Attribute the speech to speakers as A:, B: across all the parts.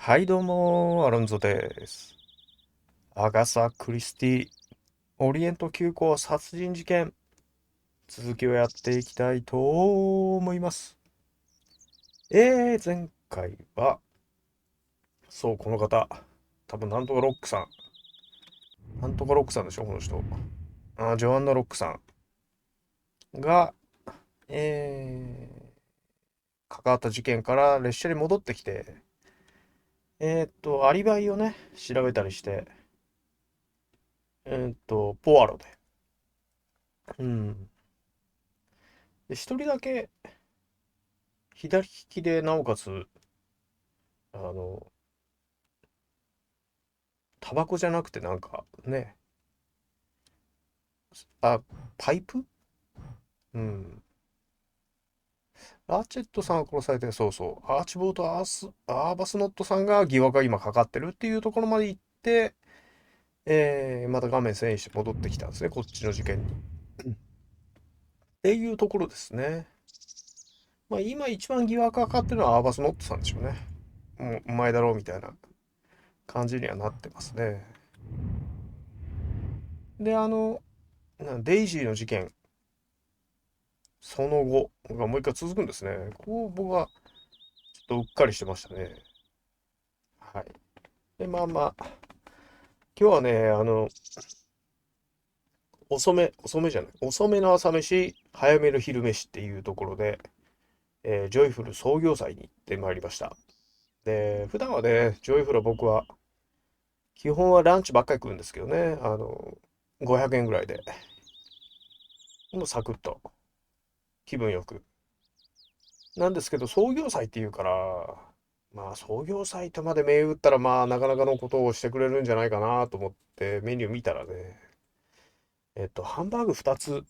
A: はいどうも、アロンゾです。アガサ・クリスティ、オリエント急行殺人事件、続きをやっていきたいと思います。前回は、そう、この方、多分なんとかロックさん。なんとかロックさんでしょ、この人。ジョアンナ・ロックさんが、関わった事件から列車に戻ってきて、アリバイをね、調べたりして、ポアロで。うん。で、一人だけ、左利きで、なおかつ、あの、タバコじゃなくてなんかね、あ、パイプ。うん。アーチェットさんが殺されて、そうそう、アーチボート・アーバスノットさんが疑惑が今かかってるっていうところまで行って、また画面遷移して戻ってきたんですね、こっちの事件に。っていうところですね。まあ今一番疑惑がかかってるのはアーバスノットさんでしょうね。もうお前だろうみたいな感じにはなってますね。で、デイジーの事件、その後がもう一回続くんですね。ここ僕はちょっとうっかりしてましたね。はい。で、まあまあ、今日はね、遅めじゃない、遅めの朝飯、早めの昼飯っていうところで、ジョイフル創業祭に行ってまいりました。で、普段はね、ジョイフルは僕は、基本はランチばっかり食うんですけどね、500円ぐらいで、もうサクッと、気分よく。なんですけど、創業祭っていうから、まあ、創業祭とまで銘打ったら、まあ、なかなかのことをしてくれるんじゃないかなと思ってメニュー見たらね、ハンバーグ2つ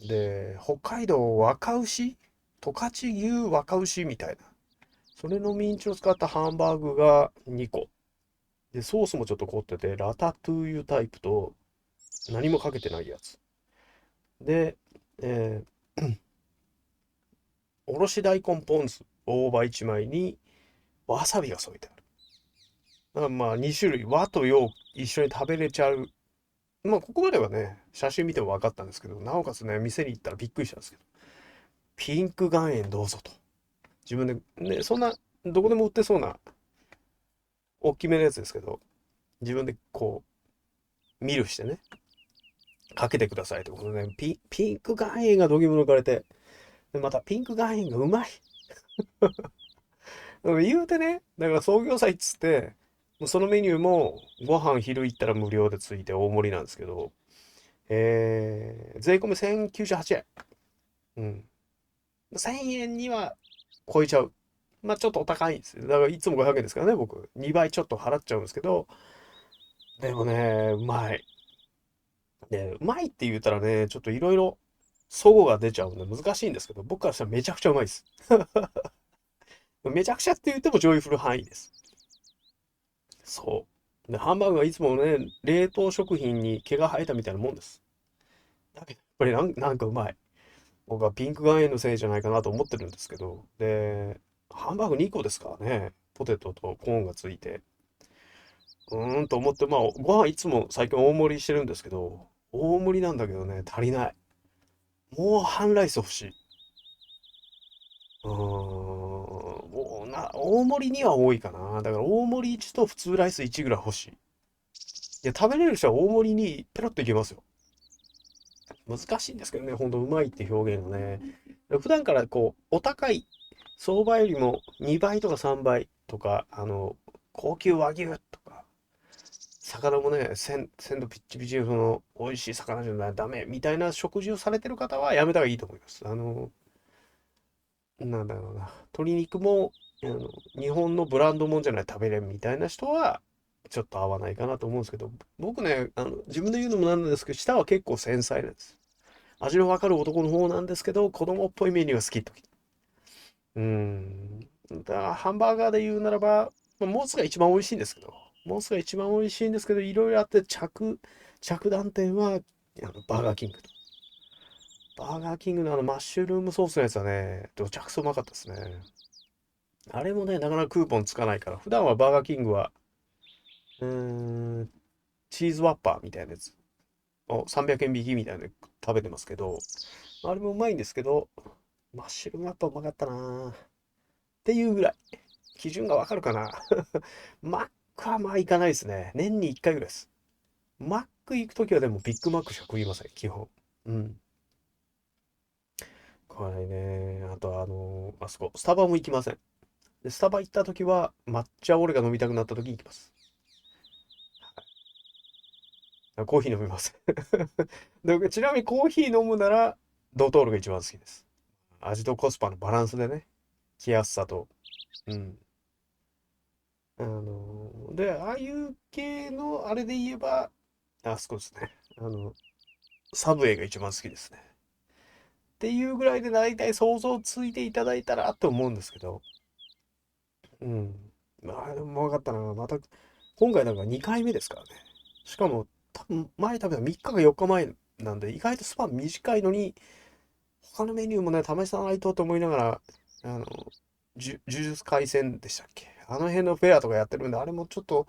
A: で、北海道若牛十勝牛若牛みたいな。それのミンチを使ったハンバーグが2個。で、ソースもちょっと凝ってて、ラタトゥーユタイプと何もかけてないやつ。で、えおろし大根ポン酢、大葉1枚にわさびが添えてある。だからまあ2種類、和と洋一緒に食べれちゃう。まあここまではね、写真見ても分かったんですけど、なおかつね、店に行ったらびっくりしたんですけど、ピンク岩塩どうぞと。自分で、ね、そんな、どこでも売ってそうな、大きめのやつですけど、自分でこう、ミルしてね、かけてくださいってことでね、ピンク岩塩がどぎも抜かれて、でまたピンク岩塩がうまい。言うてね、だから創業祭っつって、もうそのメニューも、ご飯昼行ったら無料でついて大盛りなんですけど、税込み1098円。うん。1000円には超えちゃう。まあちょっとお高いんですよ。だからいつも500円ですからね、僕。2倍ちょっと払っちゃうんですけど、でもね、うまい。で、うまいって言ったらね、ちょっといろいろ、齟齬が出ちゃうんで難しいんですけど、僕からしたらめちゃくちゃうまいです。めちゃくちゃって言ってもジョイフル範囲です。そう。で、ハンバーグはいつもね、冷凍食品に毛が生えたみたいなもんです。だけど、やっぱりなんかうまい。僕はピンク岩塩のせいじゃないかなと思ってるんですけど、で、ハンバーグ2個ですからね、ポテトとコーンがついて、と思って、まあ、ご飯いつも最近大盛りしてるんですけど、大盛りなんだけどね、足りない。もう半ライス欲しい。もう大盛りには多いかな。だから大盛り1と普通ライス1ぐらい欲しい。いや、食べれる人は大盛りにペロッといけますよ。難しいんですけどね、ほんとうまいって表現がね。普段からこう、お高い、相場よりも2倍とか3倍とか、高級和牛とか、魚もね、鮮度ピッチピチのその、美味しい魚じゃないとダメみたいな食事をされてる方はやめた方がいいと思います。なんだろうな、鶏肉も、日本のブランドもんじゃないと食べれんみたいな人は、ちょっと合わないかなと思うんですけど、僕ね、自分で言うのもなんなんですけど、舌は結構繊細なんです。味のわかる男の方なんですけど、子供っぽいメニューが好きとき。うーん。だからハンバーガーで言うならば、まあモスが一番美味しいんですけど、モスが一番美味しいんですけど、いろいろあって着眼点は、バーガーキングと。バーガーキングのマッシュルームソースのやつはね、どちゃくそうまかったですね。あれもね、なかなかクーポンつかないから、普段はバーガーキングは、うーん、チーズワッパーみたいなやつを300円引きみたいなので食べてますけど、あれもうまいんですけど、マッシュルームワッパーうまかったなーっていうぐらい。基準がわかるかな。マックはまあ行かないですね。年に1回ぐらいです。マック行くときはでもビッグマックしか食いません、基本。うん。これね、あとあそこ、スタバも行きません。で、スタバ行ったときは抹茶オレが飲みたくなったときに行きます。コーヒー飲みません。で、ちなみにコーヒー飲むなら、ドトールが一番好きです。味とコスパのバランスでね、着やすさと。うん。で、ああいう系のあれで言えば、あそこですね。サブウェイが一番好きですね。っていうぐらいで大体想像ついていただいたらと思うんですけど、うん。まあ、でも分かったな。また、今回なんか2回目ですからね。しかも、多分前食べた3日か4日前なんで、意外とスパン短いのに、他のメニューもね、試さないとと思いながら、呪術廻戦でしたっけ、あの辺のフェアとかやってるんで、あれもちょっと、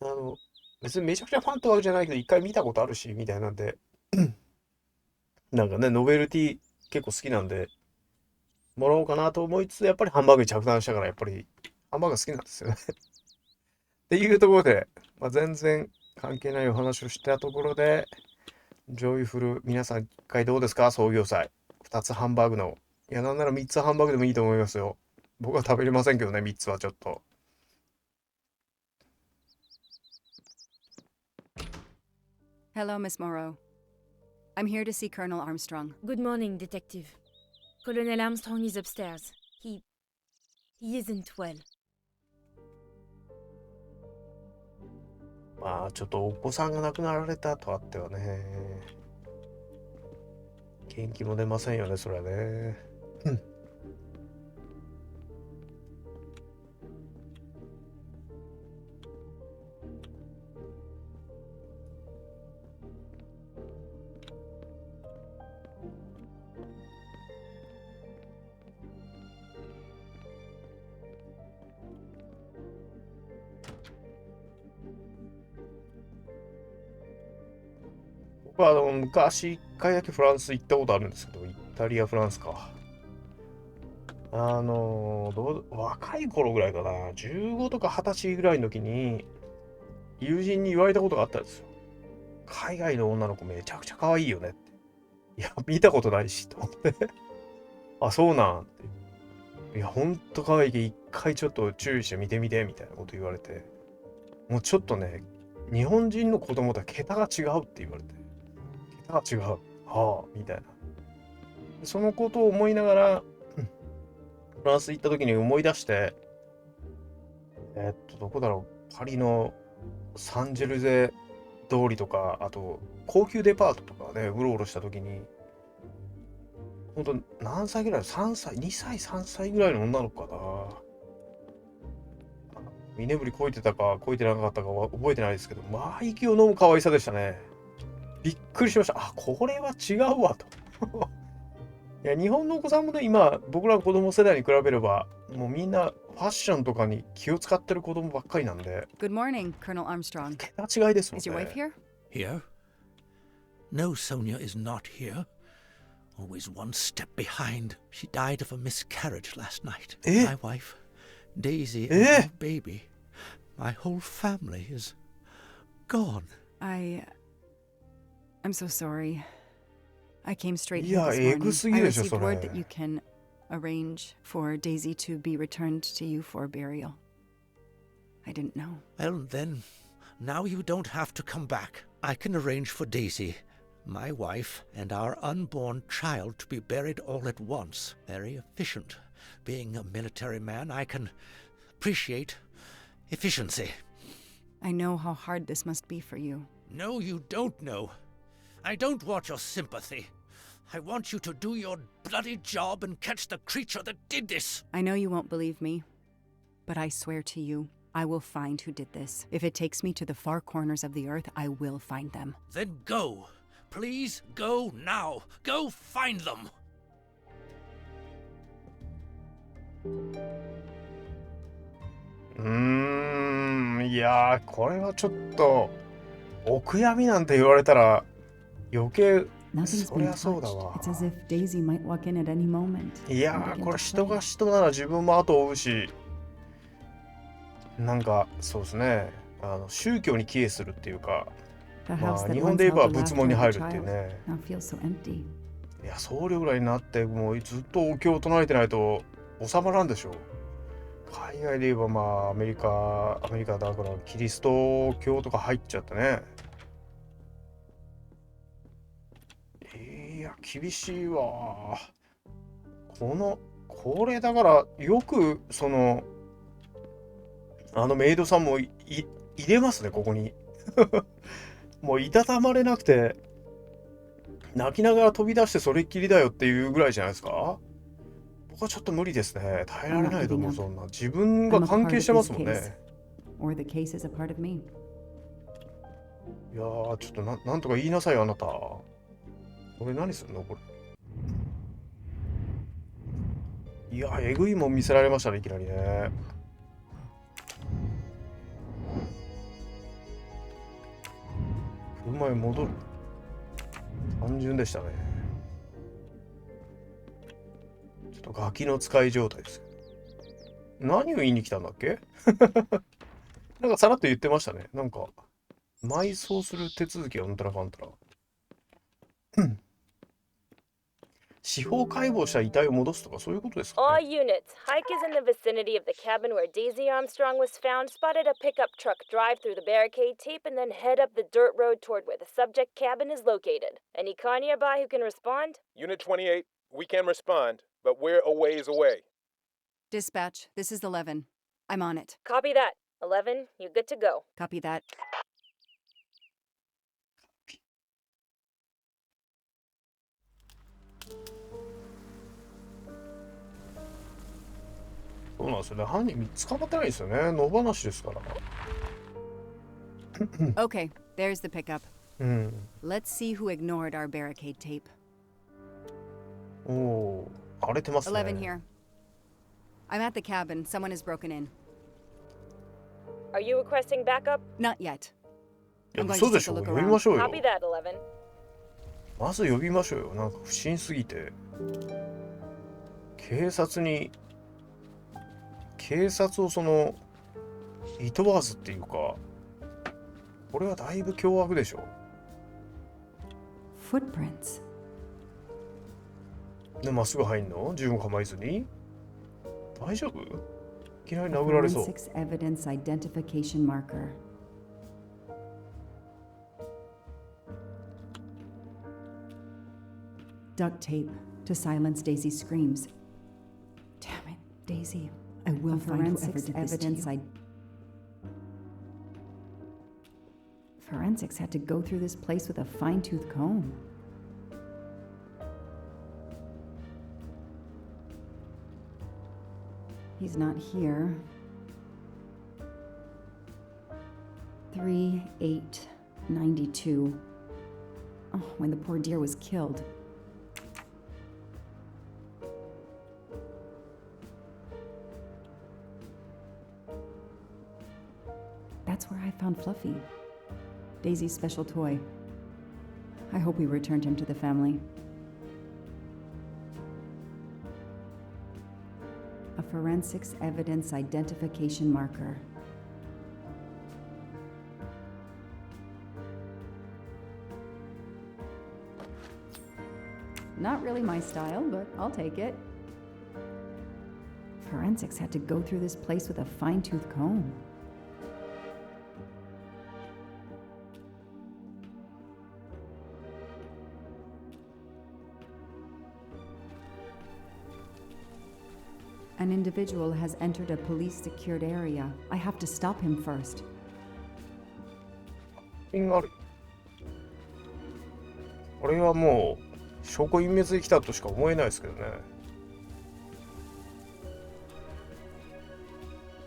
A: あの、別にめちゃくちゃファンってわけじゃないけど、一回見たことあるし、みたいなんで、なんかね、ノベルティ結構好きなんで、もらおうかなと思いつつ、やっぱりハンバーグに着弾したから、やっぱり、ハンバーグ好きなんですよね。っていうところで、まあ、全然関係ないお話をしたところで、ジョイフル、皆さん一回どうですか創業祭。2つハンバーグの。いや、なんなら3つハンバーグでもいいと思いますよ。僕は食べれませんけどね、3つはちょっと。
B: Hello, Miss Morrow. I'm here to see Colonel Armstrong.
C: Good morning, Detective. Colonel Armstrong is upstairs. He isn't well.
A: まあ、ちょっとお子さんが亡くなられたとあってはね、元気も出ませんよね、それはね。うん。僕は昔1回だけフランス行ったことあるんですけど、イタリア、フランスか。若い頃ぐらいかな、15とか20歳ぐらいの時に、友人に言われたことがあったんですよ。海外の女の子めちゃくちゃ可愛いよねって。いや、見たことないし、と思って。あ、そうなんって。いや、ほんと可愛いけど、一回ちょっと注意して見てみて、みたいなこと言われて。もうちょっとね、日本人の子供とは桁が違うって言われて。桁が違う。はあ、みたいな。そのことを思いながら、フランス行った時に思い出して、どこだろう。パリのサンジェルゼ通りとか、あと、高級デパートとかね、うろうろした時に、ほんと、何歳ぐらい？ 3 歳、2歳、3歳ぐらいの女の子かな。居眠りこいてたか、こいてなかったかは覚えてないですけど、まあ、息を飲む可愛さでしたね。びっくりしました。あ、これは違うわと。いや、日本のお子さんもね、今、僕らの子供世代に比べれば、もうみんなファッションとかに気を使ってる子供ばっかりなんで、
B: Good morning, Colonel Armstrong.
A: 桁違いですもん
B: Is your wife
A: ね。
B: here?
D: Here? No, Sonia is not here. Always one step behind. She died of a miscarriage last night. My wife, Daisy, and our baby. My whole family is gone.
B: I'm so sorry. I came straight
A: い
B: here
A: や、
B: this
A: えぐ
B: morning.
A: すぎ
B: I
A: でしょ、
B: received
A: そ
B: word that
A: れ。
B: you can arrange for Daisy to be returned to you for burial. I didn't know.
D: Well, then, now you don't have to come back. I can arrange for Daisy, my wife, and our unborn child to be buried all at once. Very efficient. Being a military man, I can appreciate efficiency.
B: I know how hard this must be for you.
D: No, you don't know. I don't want your sympathy. I want you to do your bloody job and catch the creature that did this.
B: I know you won't believe me, but I swear to you, I will find who did this. If it takes me to the far corners of the earth, I will find them.
D: Then go. Please go now. Go find them.
A: いやー、これはちょっと、お悔やみなんて言われたら、余計、
B: Nothing's
A: そり
B: been
A: ゃそうだ
B: touched.
A: わ。
B: It's as if Daisy might walk in at any moment
A: いや
B: and
A: ー、
B: begin
A: これ
B: to
A: 人
B: play.
A: が人なら自分も後を追うし、なんか、そうですね。宗教に帰依するっていうか、
B: The
A: ま
B: house
A: あ、
B: that
A: 日本
B: once
A: で言え
B: held
A: ば
B: the
A: 仏
B: laughter
A: 門に
B: of a
A: 入るっていう
B: child
A: ね。
B: now feels so empty.
A: いや、僧侶ぐらいになって、もうずっとお経を唱えてないと収まらんでしょう。海外で言えば、まあ、アメリカだから、キリスト教とか入っちゃってね。いや、厳しいわ。これだから、よく、メイドさんも入れますね、ここに。もういたたまれなくて、泣きながら飛び出してそれっきりだよっていうぐらいじゃないですか。僕はちょっと無理ですね。耐えられないと思う、そんな。自分が
B: I'm a
A: 関
B: part
A: 係
B: of
A: してま
B: this
A: すもん
B: case.
A: ね。
B: Or the case is a part of me.
A: いやー、ちょっとなんとか言いなさいよ、あなた。これ何すんのこれ。いやー、えぐいもん見せられましたね、いきなりね。車へ戻る。単純でしたね。ちょっとガキの使い状態です。何を言いに来たんだっけ。なんかさらっと言ってましたね。なんか、埋葬する手続きがうんたらかんたら。司法解剖した遺体を戻すとかそういうことですか
C: All
A: ね。
C: units, hikers in the vicinity of the cabin where Daisy Armstrong was found spotted a pickup truck drive through the barricade tape and then head up the dirt road toward where the subject cabin is located. Any car nearby who can respond?
E: Unit 28, we can respond, but we're a ways away.
B: Dispatch, this is 11. I'm on it.
C: Copy that. 11, you're good to go.
B: Copy that.
A: そうなんですよね。犯人捕まってないですよね。野放しですから。
B: Okay, there's the pickup.
A: うん。
B: Let's see who ignored our barricade tape.
A: おお、荒れてますね。
B: 11 here. I'm at the cabin. Someone has broken in.
C: Are you requesting backup?
B: Not yet.
A: いや、
B: I'm going
A: 嘘
B: to
A: で
B: take
A: し
B: a
A: ょ。
B: look
A: 呼び
B: around.
A: ましょうよ。
C: Copy that, 11.
A: まず呼びましょうよ。なんか不審すぎて。警察をいとわずっていうか、これはだいぶ凶悪でしょ。
B: Footprints.
A: で、まっすぐ入んの？銃も構えずに。大丈夫？いきなり
B: A
A: 殴られそう。
B: forensics evidence identification marker. Duct tape to silence Daisy's screams. Damn it, Daisy. I will find whoever did this to you. Forensics had to go through this place with a fine-tooth comb. He's not here. 3/8/92. Oh, when the poor deer was killed. That's where I found Fluffy, Daisy's special toy. I hope we returned him to the family. A forensics evidence identification marker. Not really my style, but I'll take it. Forensics had to go through this place with a fine-tooth comb. An individual has entered a police-secured area. I have to stop him first.
A: ある。これはもう証拠隠滅できたとしか思えないですけどね。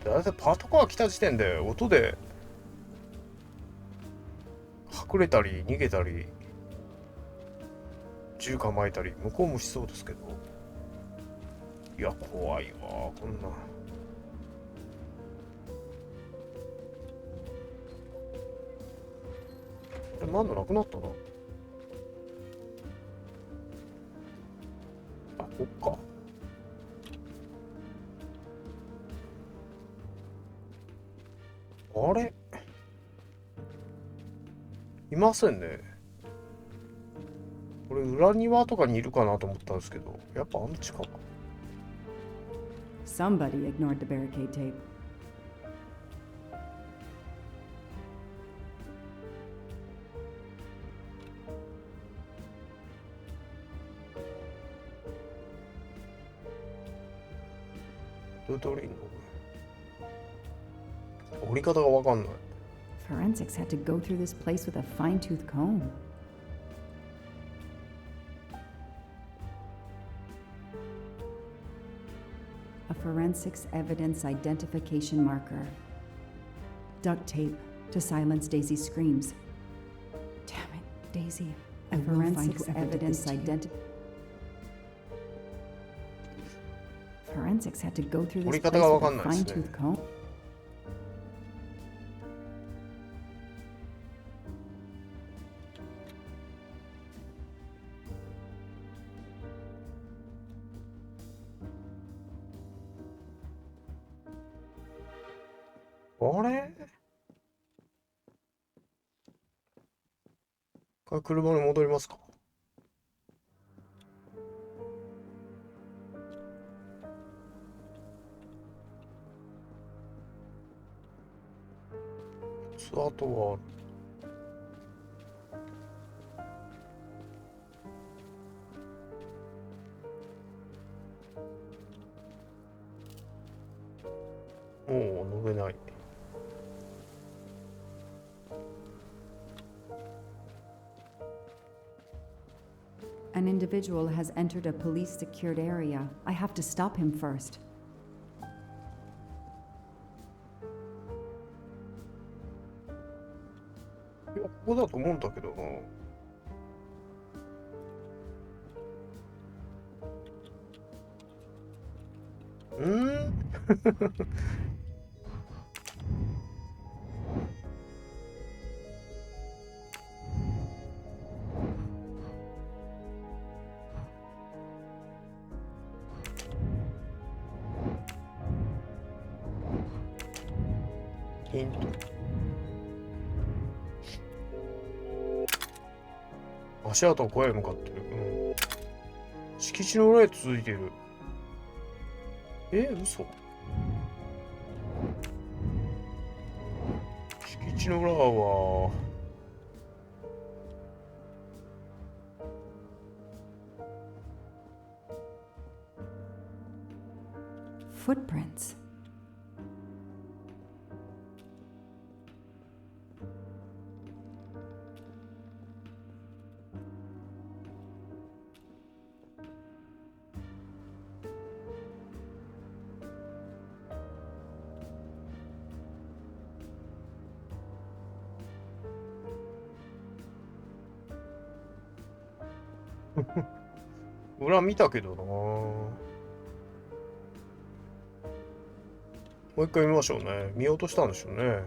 A: だいたいパトカー来た時点で音で隠れたり逃げたり銃構えたり向こうもしそうですけど、いや怖いわこんな。なんだなくなったな。あ、こっか。あれいませんね。これ裏庭とかにいるかなと思ったんですけど、やっぱあんちかな。
B: Somebody ignored the barricade tape.
A: どう取りんの折り方がわかんない。
B: Forensics had to go through this place with a fine-tooth comb. A forensics evidence identification marker. Duct tape to silence Daisy's screams. Damn it, Daisy. A forensics evidence Forensics had to go through this place with a fine-tooth comb.
A: あれこれ車に戻りますか。あとはもう乗れない。
B: An individual has entered a police-secured area. I have to stop him first.
A: いや、ここだと思うんだけどな。ヒント。足跡が小屋へ向かってる。敷地の裏へ続いている。嘘。敷地の裏は
B: Footprints. ?
A: 裏見たけどな。もう一回見ましょうね。見落としたんでしょうね。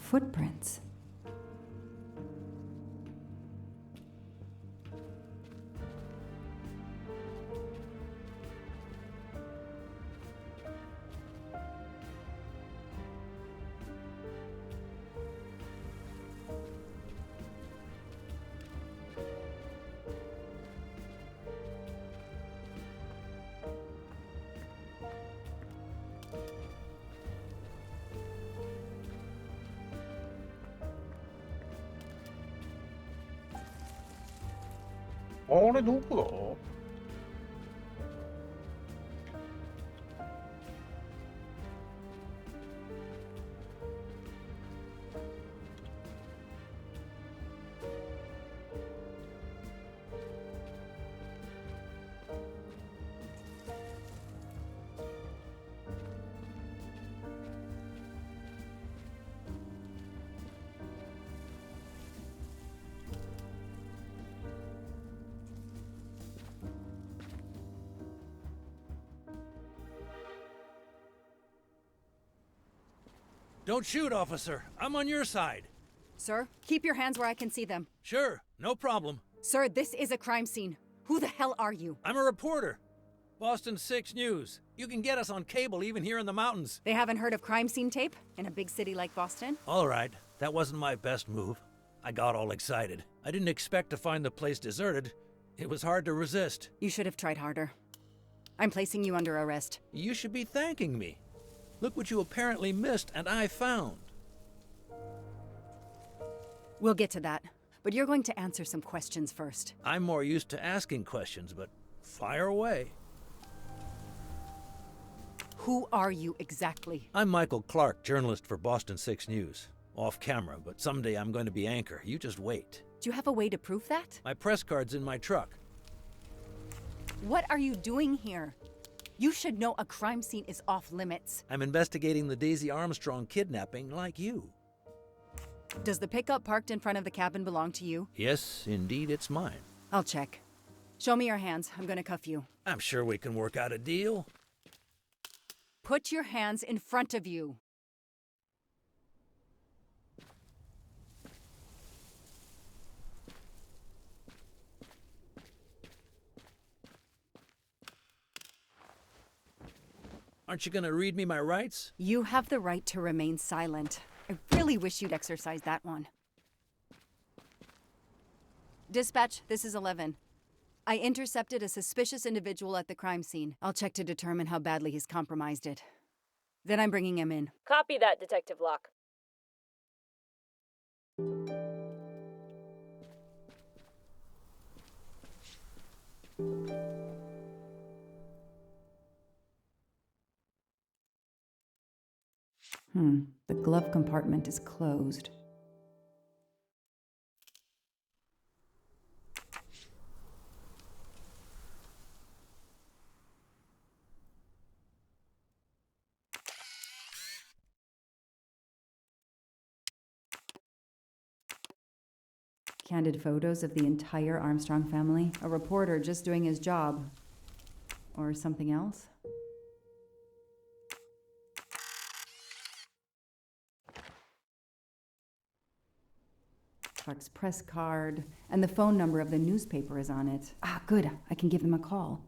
B: Footprints.
A: あれ、どこ
D: Don't shoot, officer. I'm on your side.
B: Sir, keep your hands where I can see them.
D: Sure, no problem.
B: Sir, this is a crime scene. Who the hell are you?
D: I'm a reporter. Boston 6 News. You can get us on cable even here in the mountains.
B: They haven't heard of crime scene tape in a big city like Boston?
D: All right, that wasn't my best move. I got all excited. I didn't expect to find the place deserted. It was hard to resist.
B: You should have tried harder. I'm placing you under arrest.
D: You should be thanking me. Look what you apparently missed and I found.
B: We'll get to that, but you're going to answer some questions first.
D: I'm more used to asking questions, but fire away.
B: Who are you exactly?
D: I'm Michael Clark, journalist for Boston 6 News. Off camera, but someday I'm going to be anchor. You just wait.
B: Do you have a way to prove that?
D: My press card's in my truck.
B: What are you doing here? You should know a crime scene is off limits.
D: I'm investigating the Daisy Armstrong kidnapping like you.
B: Does the pickup parked in front of the cabin belong to you?
D: Yes, indeed, it's mine.
B: I'll check. Show me your hands. I'm gonna cuff you.
D: I'm sure we can work out a deal.
B: Put your hands in front of you.
D: Aren't you going to read me my rights?
B: You have the right to remain silent. I really wish you'd exercise that one. Dispatch, this is 11. I intercepted a suspicious individual at the crime scene. I'll check to determine how badly he's compromised it. Then I'm bringing him in.
C: Copy that, Detective Locke.
B: The glove compartment is closed. Candid photos of the entire Armstrong family. A reporter just doing his job. Or something else? Clark's press card, and the phone number of the newspaper is on it. Ah, good. I can give him a call.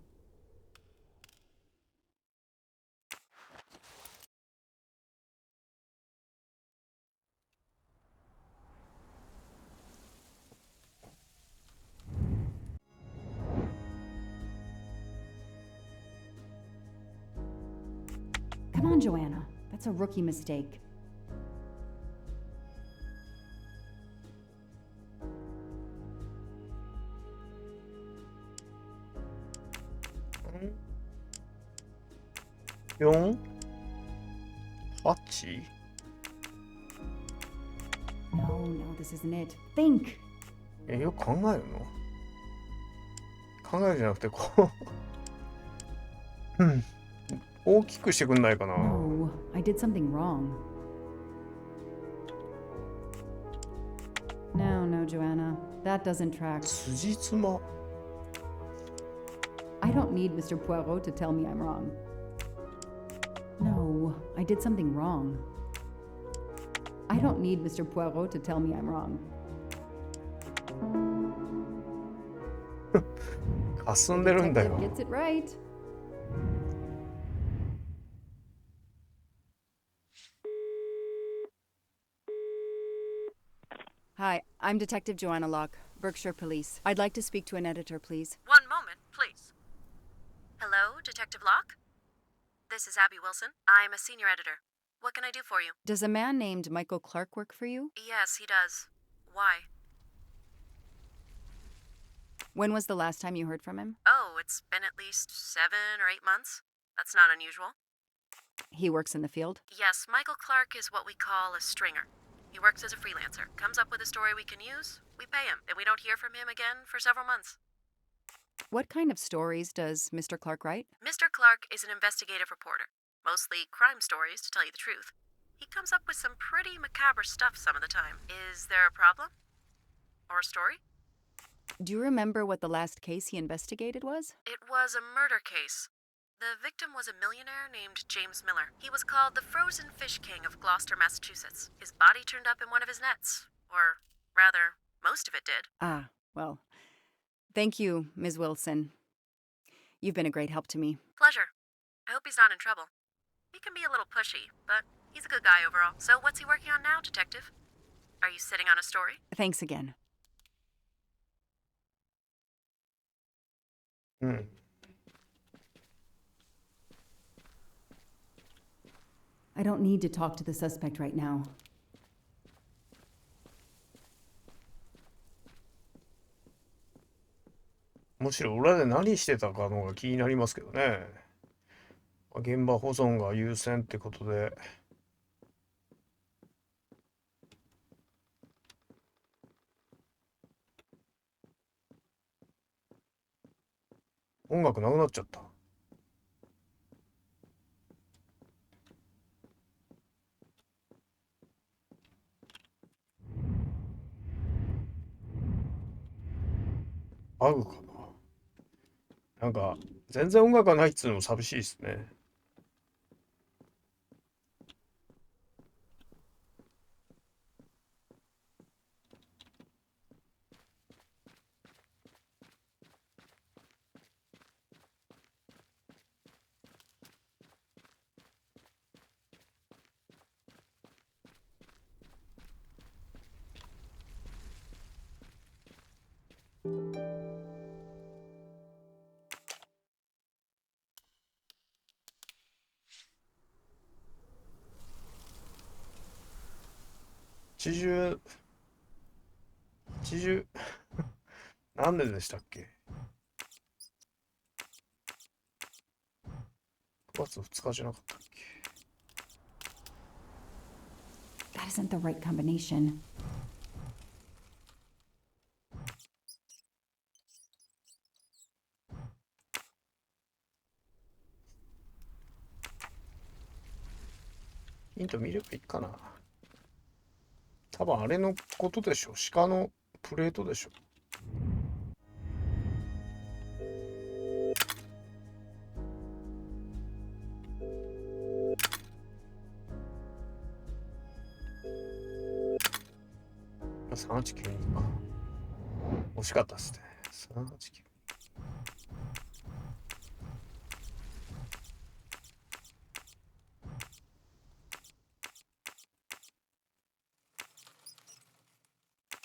B: Come on, Joanna. That's a rookie mistake.
A: $4、8?
B: No, this isn't it. Think!
A: よく考えるの考えるじゃなくて大きくしてくんないかな。
B: Oh, I did something wrong. No, Joanna. That doesn't track.
A: 辻褄
B: I don't need Mr. Poirot to tell me I'm wrong. No, I did something wrong. I don't need Mr. Poirot to tell me I'm wrong.
A: 霞んでるんだ
B: Detective
A: よ。
B: gets it right. Hi, I'm Detective Joanna Locke, Berkshire Police. I'd like to speak to an editor, please.
F: One moment, please. Hello, Detective Locke? This is Abby Wilson. I'm a senior editor. What can I do for you?
B: Does a man named Michael Clark work for you?
F: Yes, he does. Why?
B: When was the last time you heard from him?
F: Oh, it's been at least 7 or 8 months. That's not unusual.
B: He works in the field?
F: Yes, Michael Clark is what we call a stringer. He works as a freelancer, comes up with a story we can use, we pay him, and we don't hear from him again for several months.
B: What kind of stories does Mr. Clark write?
F: Mr. Clark is an investigative reporter, mostly crime stories, to tell you the truth. He comes up with some pretty macabre stuff some of the time. Is there a problem? Or a story?
B: Do you remember what the last case he investigated was?
F: It was a murder case. The victim was a millionaire named James Miller. He was called the Frozen Fish King of Gloucester, Massachusetts. His body turned up in one of his nets. Or, rather, most of it did.
B: Ah, well, thank you, Ms. Wilson. You've been a great help to me.
F: Pleasure. I hope he's not in trouble. He can be a little pushy, but he's a good guy overall. So what's he working on now, Detective? Are you sitting on a story?
B: Thanks again.
A: うん。
B: I don't need to talk to the suspect right now.
A: むしろ裏で何してたかの方が気になりますけどね。現場保存が優先ってことで。音楽なくなっちゃった。バグかな。なんか、全然音楽がないっつうのも寂しいですね。80、80、なんででしたっけ？ 9 月2日じゃなかったっけ？
B: That isn't the right combination.
A: ヒント見ればいいかな。多分あれのことでしょ。鹿のプレートでしょ。3892か。惜しかったですね。3892。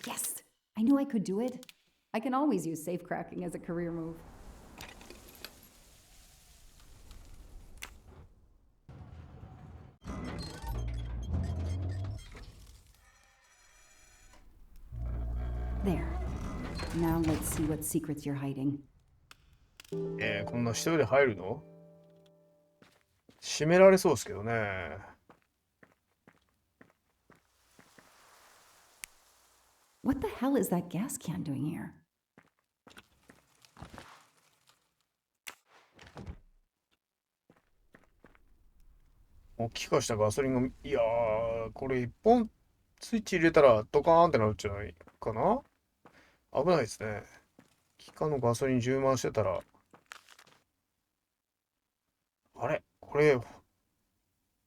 B: Yes, I knew I could do it. I can always use safe cracking as a career move. There. Now let's see what secrets you're hiding.
A: こんな一人で入るの？閉められそうですけどね。
B: What the hell is that gas can doing here?
A: もう気化したガソリンが、いやー、これ一本スイッチ入れたらドカーンってなるんじゃないかな？危ないですね。気化のガソリン充満してたら、あれこれ、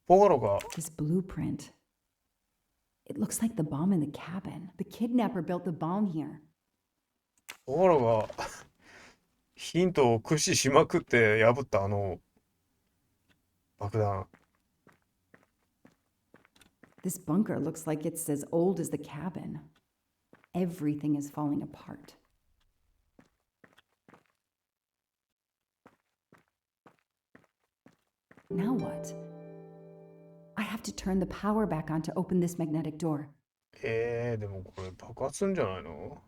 A: ポガロが、
B: This blueprint. It looks like the bomb in the cabin. The kidnapper built the bomb here.
A: ところが、ヒントを駆使しまくって破った爆弾。
B: This bunker looks like it's as old as the cabin. Everything is falling apart. Now what? I have to turn the power back on to open this magnetic door.
A: でもこれ爆発するんじゃないの？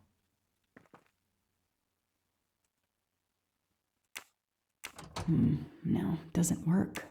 B: No, doesn't work.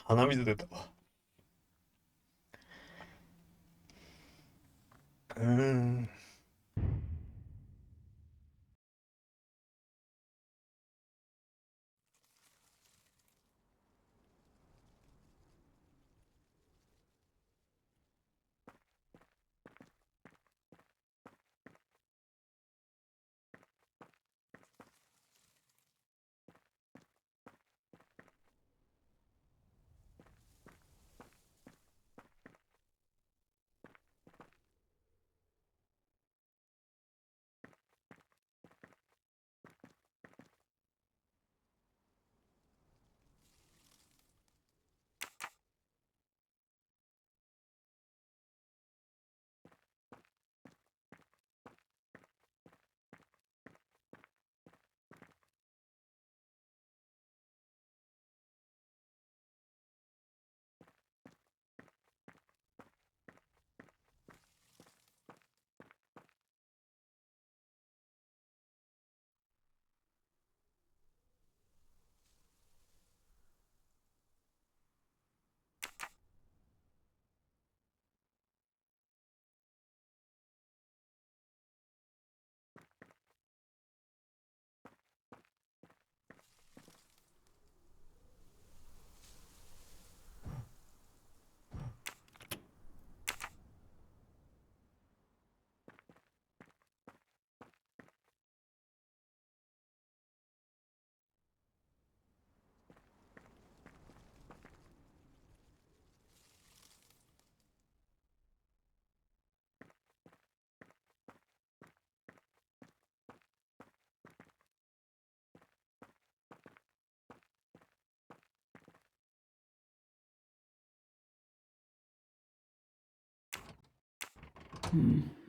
A: 鼻水出たわ。うーん。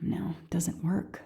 B: No, doesn't work.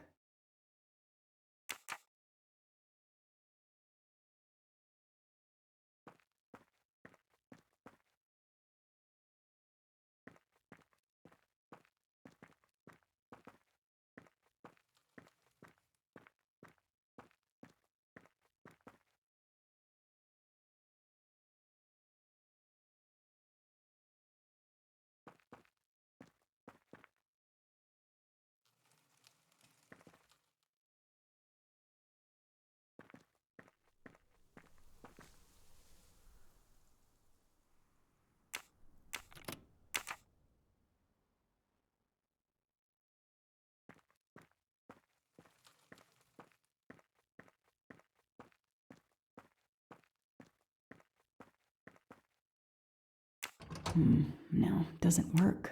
B: No, doesn't work.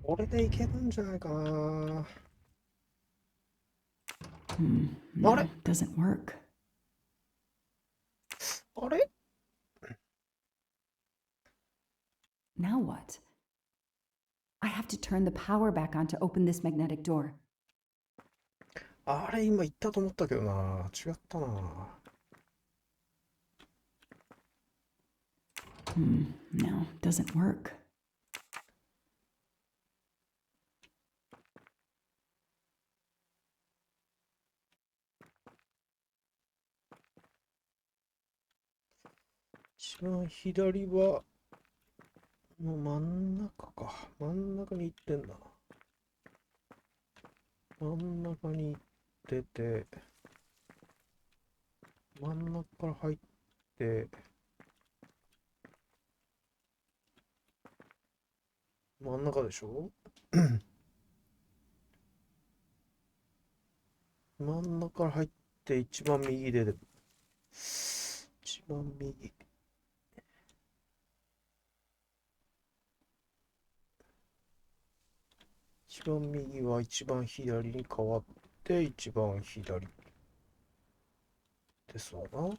A: これでいけるんじゃないかな。
B: No,
A: あれ
B: doesn't work.
A: あれ
B: Now what? I have to turn the power back on to open this magnetic door.
A: あれ今言ったと思ったけどな。違ったな。
B: No, doesn't work.
A: 一番左は、もう真ん中か。真ん中に行ってんだな。真ん中に行ってて、真ん中から入って、真ん中でしょ真ん中から入って一番右で、一番右。一番右は一番左に変わって一番左ですわな。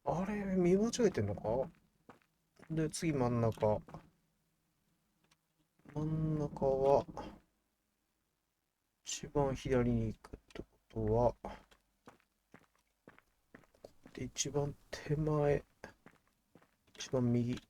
A: あれ、見間違えてんのか。で、次真ん中。真ん中は一番左に行くってことは、で、一番手前、一番右。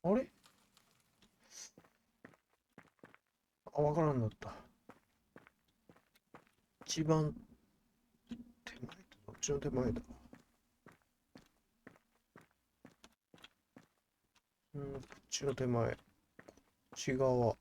A: あれあ、わからんなった。一番手前とどっちの手前だ。こっちの手前。こっち側。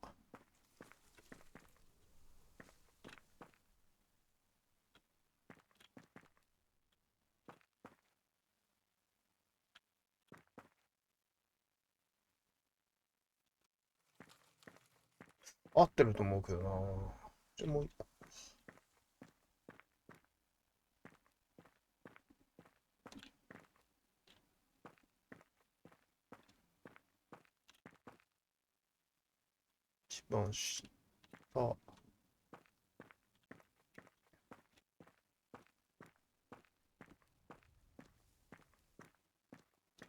A: 合ってると思うけどな。じゃあもう一個。一番下。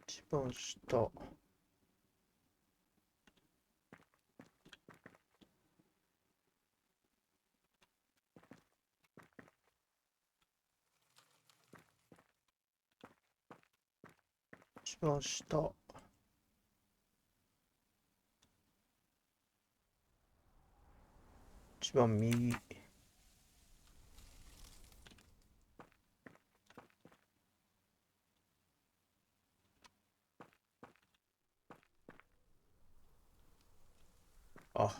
A: 一番下。一番下。一番右。あ、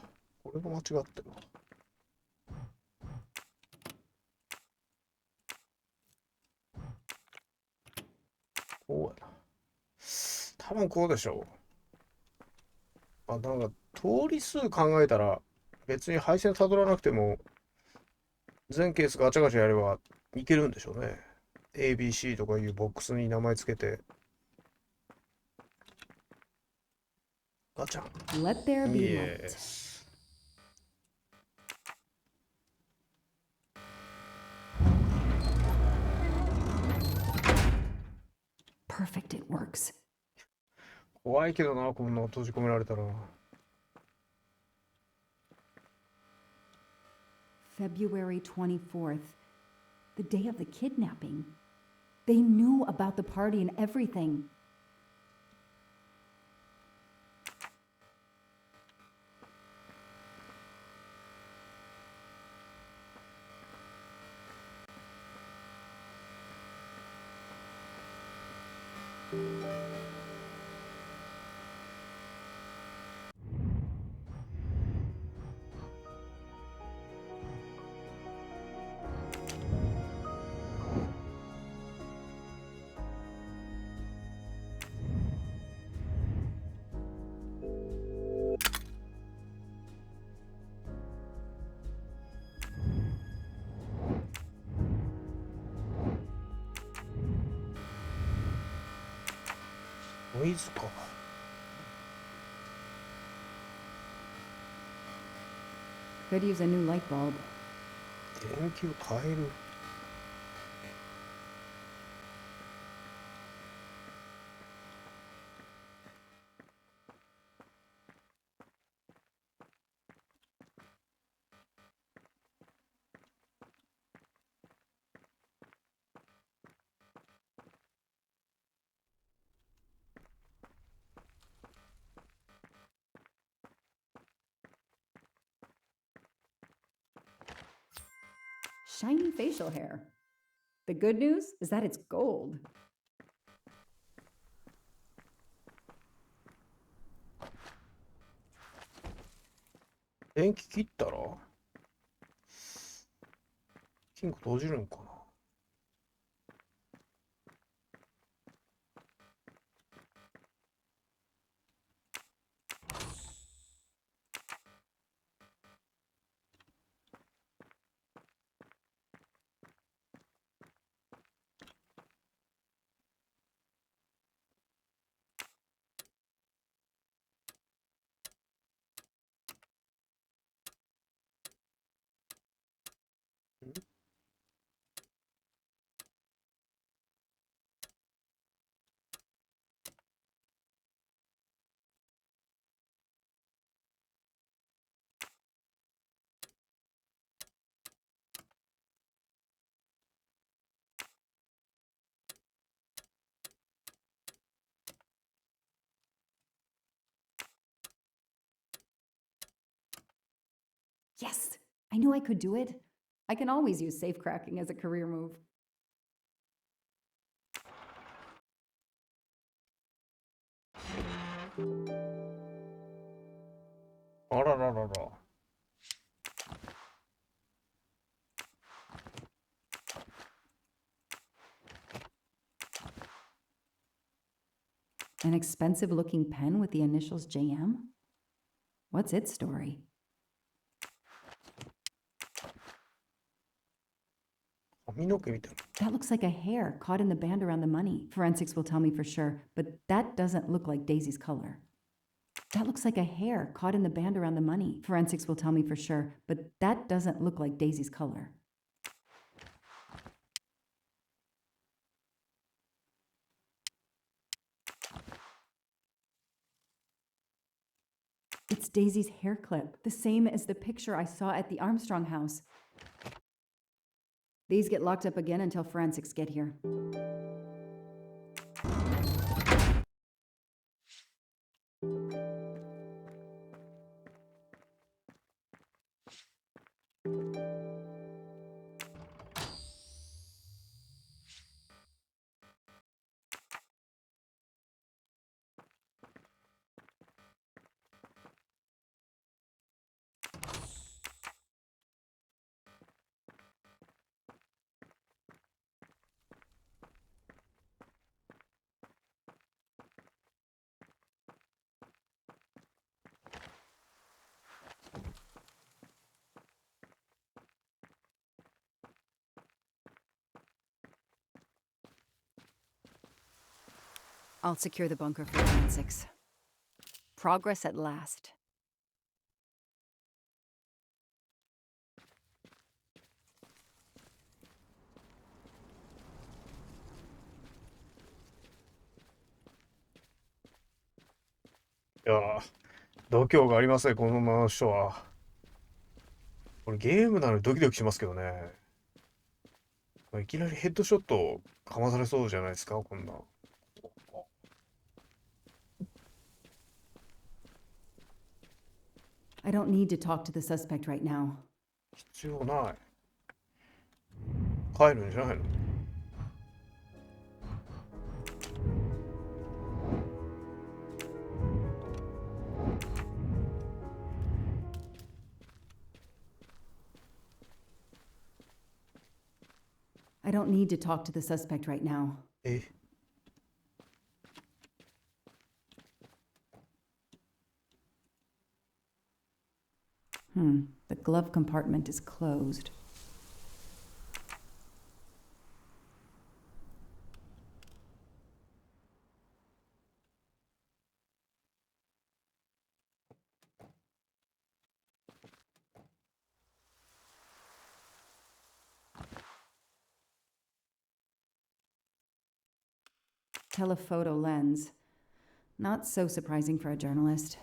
A: これが間違ってるわ。こうやな。多分こうでしょう。あ、なんか、通り数考えたら、別に配線たどらなくても、全ケースガチャガチャやればいけるんでしょうね。ABC とかいうボックスに名前つけて、ガチャ
B: Let there
A: ン。
B: be
A: イ
B: light.
A: エス。
B: Perfect, it works.
A: 怖いけどな、こんな閉じ込められたら。
B: February 24th, the day of the kidnapping. They knew about the party and everything.
A: ノイズか。
B: Could use a new light bulb.
A: 電球変える。
B: Shiny facial hair. The good news is that it's gold.
A: 電気切ったら金庫閉じるんかな。
B: Yes, I knew I could do it. I can always use safe cracking as a career move.
A: あらららら。
B: An expensive looking pen with the initials JM? What's its story?
A: 髪の毛みたいな。
B: That looks like a hair caught in the band around the money. Forensics will tell me for sure, but that doesn't look like Daisy's color. That looks like a hair caught in the band around the money. Forensics will tell me for sure, but that doesn't look like Daisy's color. It's Daisy's hair clip, the same as the picture I saw at the Armstrong house. These get locked up again until forensics get here. I'll secure the bunker for forensics. Progress at last.
A: いやー、度胸がありますね、この人は。これゲームなのにドキドキしますけどね。いきなりヘッドショットをかまされそうじゃないですか、こんな。
B: I don't need to talk to the suspect right now.
A: 必要ない。帰るんじゃないの？I
B: don't need to talk to the suspect right now.
A: え、
B: The glove compartment is closed. Telephoto lens. Not so surprising for a journalist.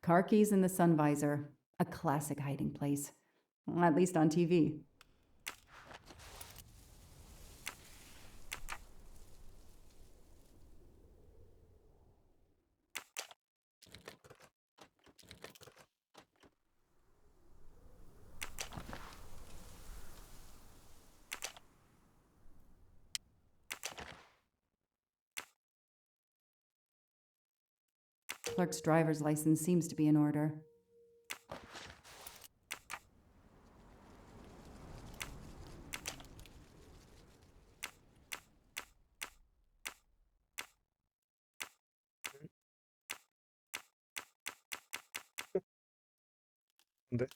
B: Car keys in the sun visor. A classic hiding place. At least on TV. Clerk's driver's license seems to be in order.
A: で、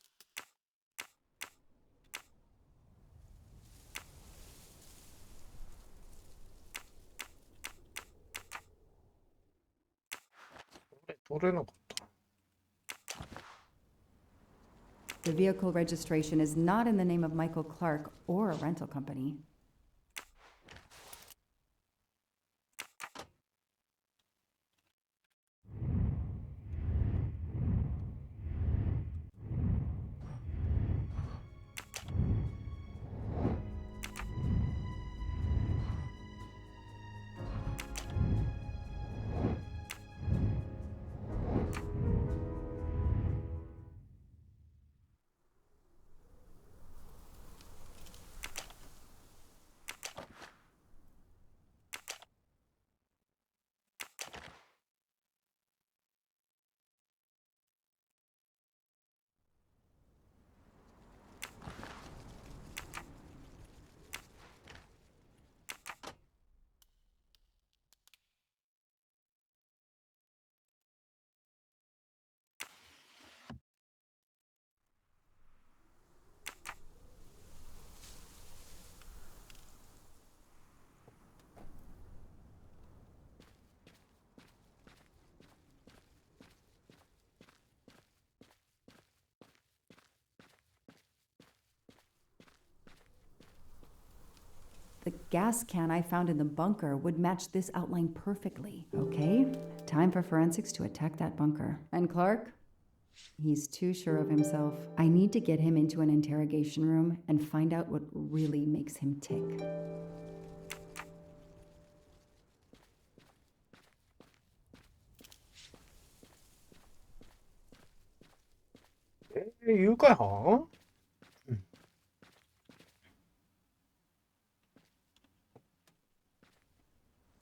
A: 取れなかった。
B: The vehicle registration is not in the name of Michael Clark or a rental company. The gas can I found in the bunker would match this outline perfectly. Okay, time for forensics to attack that bunker. And Clark? He's too sure of himself. I need to get him into an interrogation room and find out what really makes him tick.
A: Eh, 誘拐犯？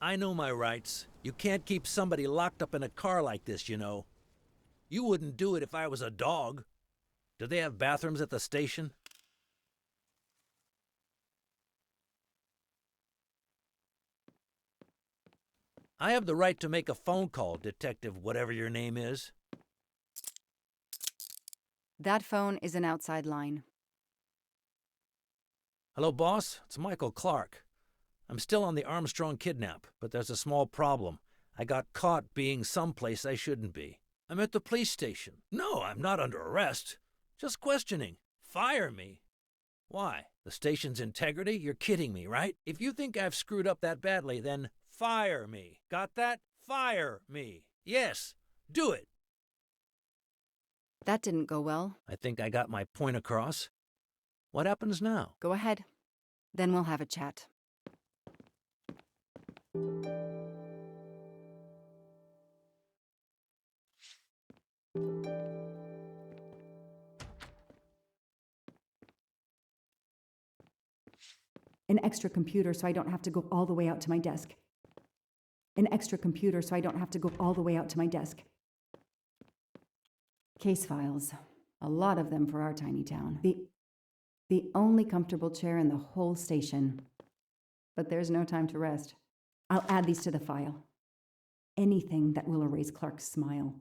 D: I know my rights. You can't keep somebody locked up in a car like this, you know. You wouldn't do it if I was a dog. Do they have bathrooms at the station? I have the right to make a phone call, Detective whatever your name is.
B: That phone is an outside line.
D: Hello, boss. It's Michael Clark. I'm still on the Armstrong kidnap, but there's a small problem. I got caught being someplace I shouldn't be. I'm at the police station. No, I'm not under arrest. Just questioning. Fire me. Why? The station's integrity? You're kidding me, right? If you think I've screwed up that badly, then fire me. Got that? Fire me. Yes, do it.
B: That didn't go well.
D: I think I got my point across. What happens now?
B: Go ahead. Then we'll have a chat. An extra computer so I don't have to go all the way out to my desk. An extra computer so I don't have to go all the way out to my desk. Case files. A lot of them for our tiny town. The only comfortable chair in the whole station. But there's no time to rest. I'll add these to the file. Anything that will erase Clark's smile.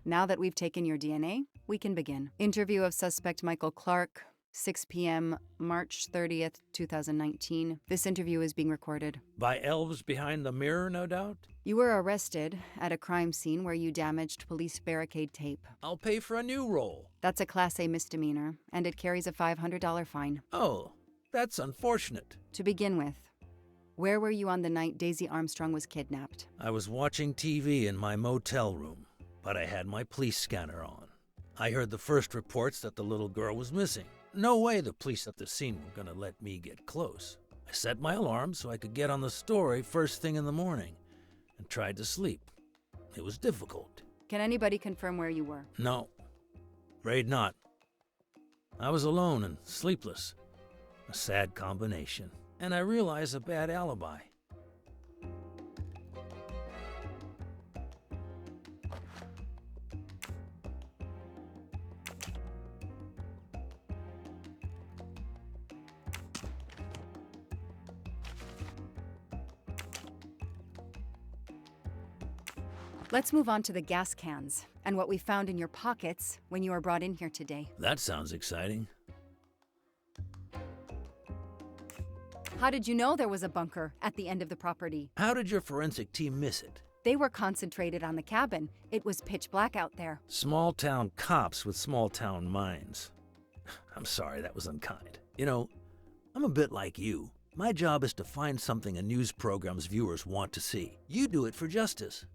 B: Now that we've taken your DNA, we can begin. Interview of suspect Michael Clark, 6 p.m., March 30th, 2019. This interview is being recorded.
D: By elves behind the mirror, no doubt?
B: You were arrested at a crime scene where you damaged police barricade tape.
D: I'll pay for a new role.
B: That's a Class A misdemeanor, and it carries a $500 fine.
D: Oh, that's unfortunate.
B: To begin with, where were you on the night Daisy Armstrong was kidnapped?
D: I was watching TV in my motel room, but I had my police scanner on. I heard the first reports that the little girl was missing. No way the police at the scene were gonna let me get close. I set my alarm so I could get on the story first thing in the morning and tried to sleep. It was difficult.
B: Can anybody confirm where you were?
D: No, afraid not. I was alone and sleepless. A sad combination. And I realized a bad alibi.
B: Let's move on to the gas cans and what we found in your pockets when you were brought in here today.
D: That sounds exciting.
B: How did you know there was a bunker at the end of the property?
D: How did your forensic team miss it?
B: They were concentrated on the cabin. It was pitch black out there.
D: Small town cops with small town minds. I'm sorry, that was unkind. You know, I'm a bit like you. My job is to find something a news program's viewers want to see. You do it for justice.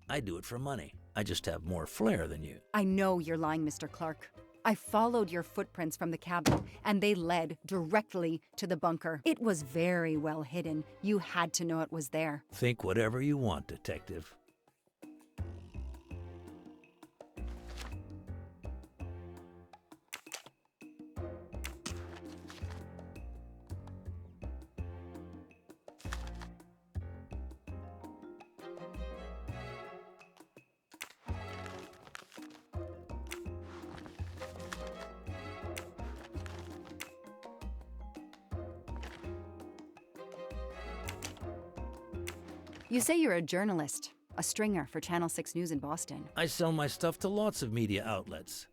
D: I do it for money. I just have more flair than you.
B: I know you're lying, Mr. Clark. I followed your footprints from the cabin, and they led directly to the bunker. It was very well hidden. You had to know it was there.
D: Think whatever you want, Detective.
B: You say you're a journalist, a stringer for Channel 6 News in Boston.
D: I sell my stuff to lots of media outlets.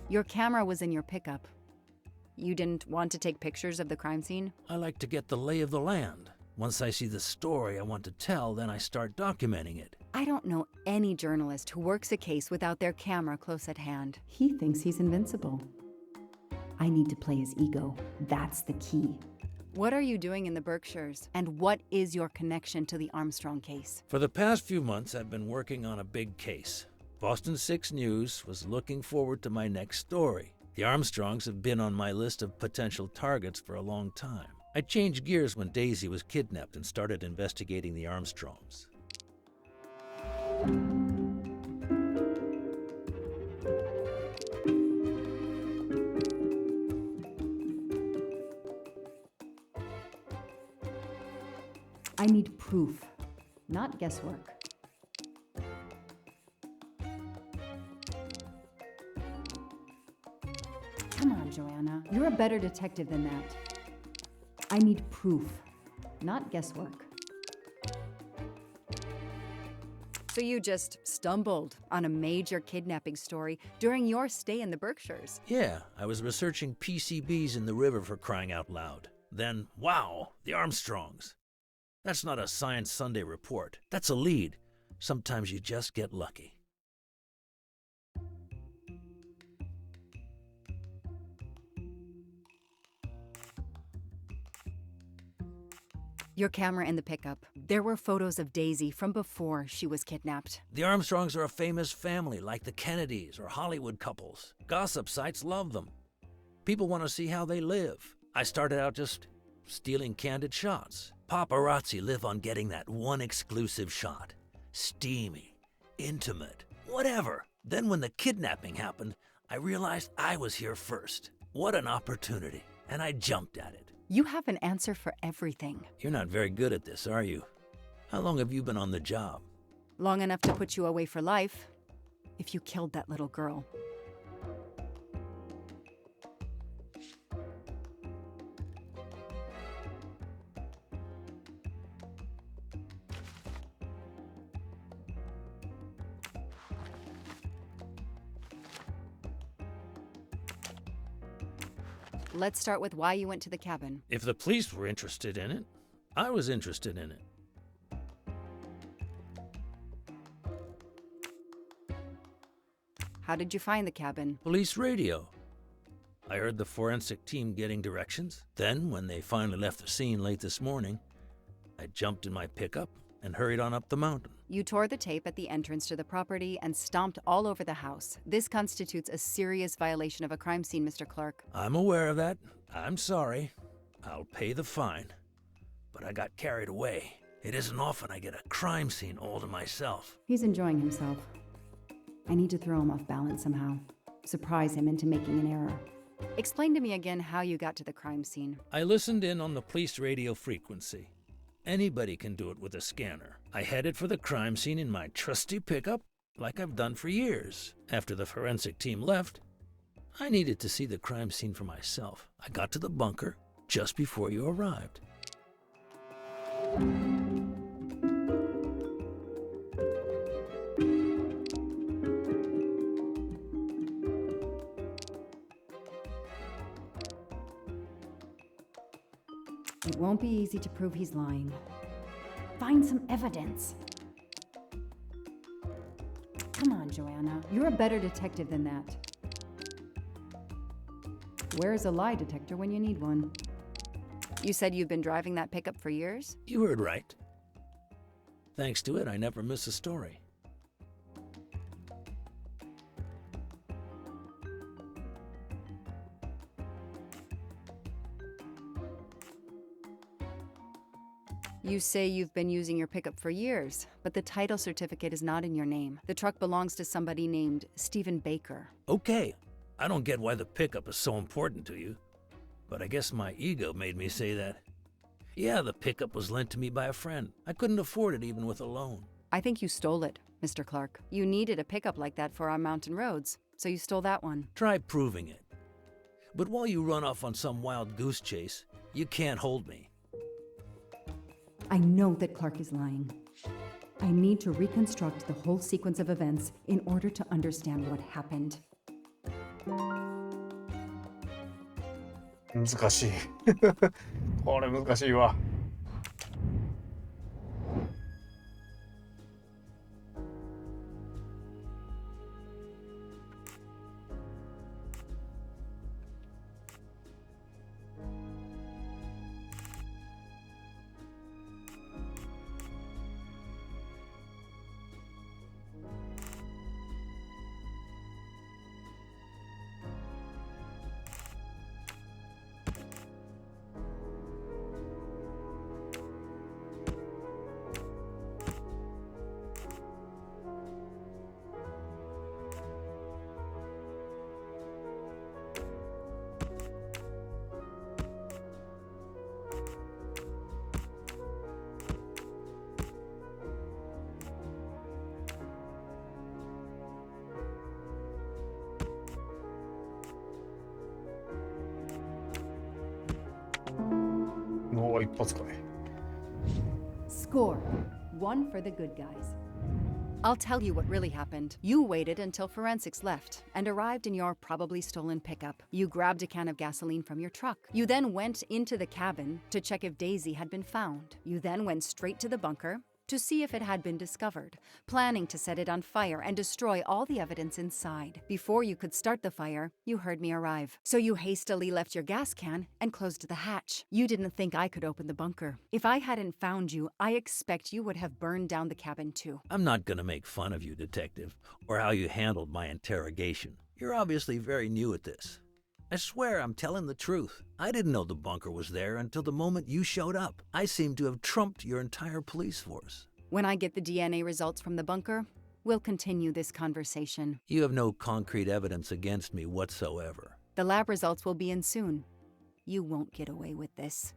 B: Your camera was in your pickup. You didn't want to take pictures of the crime scene?
D: I like to get the lay of the land. Once I see the story I want to tell, then I start documenting it.
B: I don't know any journalist who works a case without their camera close at hand. He thinks he's invincible. I need to play his ego. That's the key. What are you doing in the Berkshires? And what is your connection to the Armstrong case?
D: For the past few months, I've been working on a big case. Boston 6 News was looking forward to my next story. The Armstrongs have been on my list of potential targets for a long time. I changed gears when Daisy was kidnapped and started investigating the Armstrongs.
B: I need proof, not guesswork. Come on, Joanna. You're a better detective than that. I need proof, not guesswork.
G: So you just stumbled on a major kidnapping story during your stay in the Berkshires.
D: Yeah, I was researching PCBs in the river for crying out loud. Then, wow, the Armstrongs. That's not a Science Sunday report. That's a lead. Sometimes you just get lucky.
G: Your camera in the pickup. There were photos of Daisy from before she was kidnapped.
D: The Armstrongs are a famous family, like the Kennedys or Hollywood couples. Gossip sites love them. People want to see how they live. I started out just stealing candid shots. Paparazzi live on getting that one exclusive shot. Steamy, intimate, whatever. Then when the kidnapping happened, I realized I was here first. What an opportunity, and I jumped at it.
G: You have an answer for everything.
D: You're not very good at this, are you? How long have you been on the job?
G: Long enough to put you away for life, if you killed that little girl. Let's start with why you went to the cabin.
D: If the police were interested in it, I was interested in it.
G: How did you find the cabin?
D: Police radio. I heard the forensic team getting directions. Then, when they finally left the scene late this morning, I jumped in my pickup and hurried on up the mountain.
G: You tore the tape at the entrance to the property and stomped all over the house. This constitutes a serious violation of a crime scene, Mr. Clark.
D: I'm aware of that. I'm sorry. I'll pay the fine. But I got carried away. It isn't often I get a crime scene all to myself.
B: He's enjoying himself. I need to throw him off balance somehow. Surprise him into making an error.
G: Explain to me again how you got to the crime scene.
D: I listened in on the police radio frequency. Anybody can do it with a scanner. I headed for the crime scene in my trusty pickup, like I've done for years. After the forensic team left, I needed to see the crime scene for myself. I got to the bunker just before you arrived.
B: It won't be easy to prove he's lying. Find some evidence. Come on, Joanna. You're a better detective than that. Where's a lie detector when you need one?
G: You said you've been driving that pickup for years?
D: You heard right. Thanks to it, I never miss a story.
G: You say you've been using your pickup for years, but the title certificate is not in your name. The truck belongs to somebody named Stephen Baker.
D: Okay, I don't get why the pickup is so important to you, but I guess my ego made me say that. Yeah, the pickup was lent to me by a friend. I couldn't afford it even with a loan.
G: I think you stole it, Mr. Clark. You needed a pickup like that for our mountain roads, so you stole that one.
D: Try proving it. But while you run off on some wild goose chase, you can't hold me.
B: I know that Clark is lying. I need to reconstruct the whole sequence of events in order to understand what happened.
A: 難しい。これ難しいわ。一発かね。
B: Score. One for the good guys.
G: I'll tell you what really happened. You waited until forensics left and arrived in your probably stolen pickup. You grabbed a can of gasoline from your truck. You then went into the cabin to check if Daisy had been found. You then went straight to the bunker to see if it had been discovered, planning to set it on fire and destroy all the evidence inside. Before you could start the fire, you heard me arrive. So you hastily left your gas can and closed the hatch. You didn't think I could open the bunker. If I hadn't found you, I expect you would have burned down the cabin too.
D: I'm not gonna make fun of you, Detective, or how you handled my interrogation. You're obviously very new at this. I swear I'm telling the truth. I didn't know the bunker was there until the moment you showed up. I seem to have trumped your entire police force.
G: When I get the DNA results from the bunker, we'll continue this conversation.
D: You have no concrete evidence against me whatsoever.
G: The lab results will be in soon. You won't get away with this.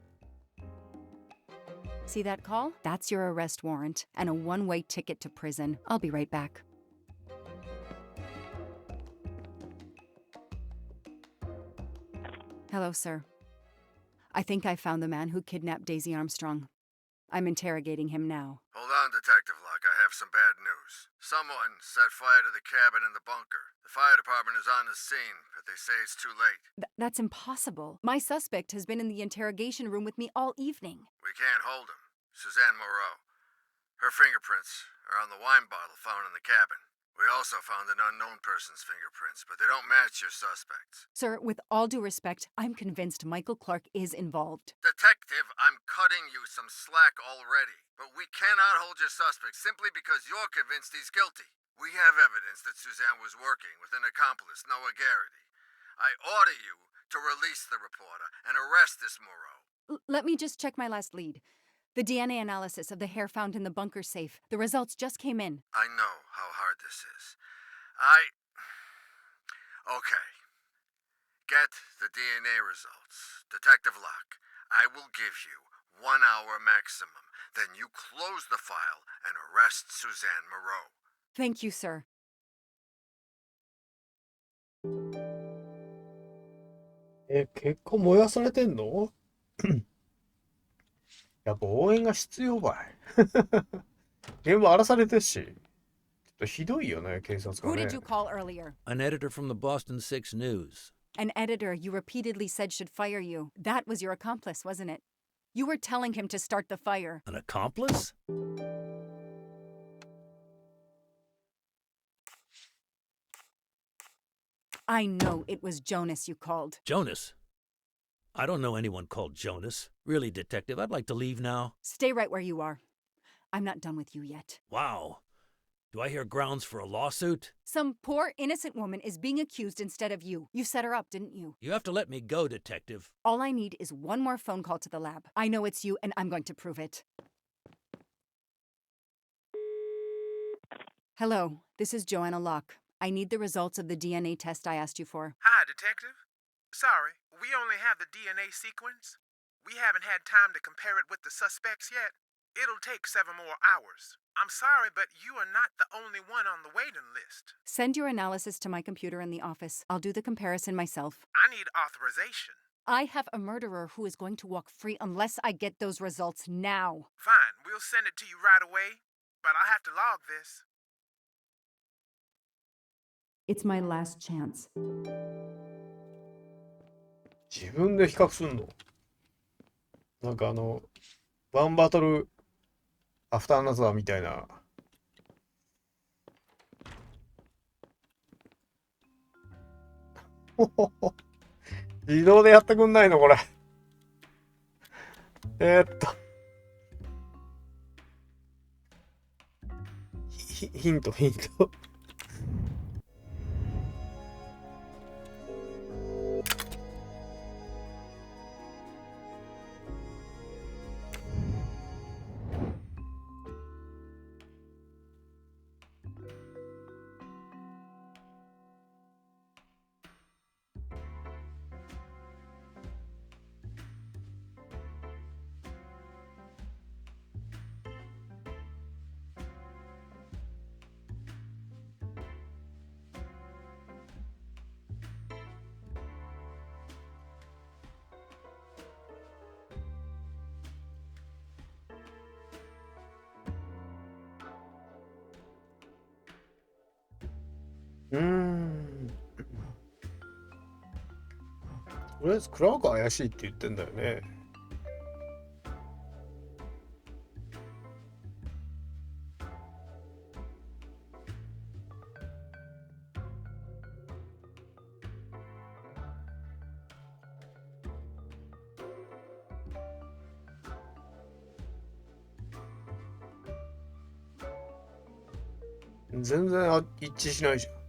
G: See that call? That's your arrest warrant and a one-way ticket to prison. I'll be right back. Hello, sir. I think I found the man who kidnapped Daisy Armstrong. I'm interrogating him now.
H: Hold on, Detective Locke. I have some bad news. Someone set fire to the cabin in the bunker. The fire department is on the scene, but they say it's too late.
G: That's impossible. My suspect has been in the interrogation room with me all evening.
H: We can't hold him. Suzanne Moreau. Her fingerprints are on the wine bottle found in the cabin. We also found an unknown person's fingerprints, but they don't match your suspects.
G: Sir, with all due respect, I'm convinced Michael Clark is involved.
H: Detective, I'm cutting you some slack already, but we cannot hold your suspect simply because you're convinced he's guilty. We have evidence that Suzanne was working with an accomplice, Noah Garrity. I order you to release the reporter and arrest this Moreau.
G: Let me just check my last lead. The DNA analysis of the hair found in the bunker safe. The results just came in.
H: I know how hard this is. Okay. Get the DNA results. Detective Locke, I will give you 1 hour maximum. Then you close the file and arrest Suzanne Moreau.
G: Thank you, sir.
A: 結構燃やされてんの？やっぱ応援が必要ばい。現場荒らされてるし。ちょっとひどいよね、警察が
G: Who
A: ね。
G: did you call earlier?
D: An editor from the Boston 6 News.
G: An editor you repeatedly said should fire you. That was your accomplice, wasn't it? You were telling him to start the fire.
D: An accomplice?
G: I know it was Jonas you called.
D: Jonas? I don't know anyone called Jonas. Really, Detective, I'd like to leave now.
G: Stay right where you are. I'm not done with you yet.
D: Wow. Do I hear grounds for a lawsuit?
G: Some poor innocent woman is being accused instead of you. You set her up, didn't you?
D: You have to let me go, Detective.
G: All I need is one more phone call to the lab. I know it's you, and I'm going to prove it. Hello, this is Joanna Locke. I need the results of the DNA test I asked you for.
I: Hi, Detective. Sorry, we only have the DNA sequence. We haven't had time to compare it with the suspects yet. It'll take 7 more hours. I'm sorry, but you are not the only one on the waiting list.
G: Send your analysis to my computer in the office. I'll do the comparison myself.
I: I need authorization.
G: I have a murderer who is going to walk free unless I get those results now.
I: Fine, we'll send it to you right away, but I'll have to log this.
B: It's my last chance.
A: 自分で比較すんの？なんかワンバトルアフターアナザーみたいな。自動でやってくんないのこれ。ヒント。うーん。とりあえずクラーク怪しいって言ってんだよね。全然一致しないじゃん。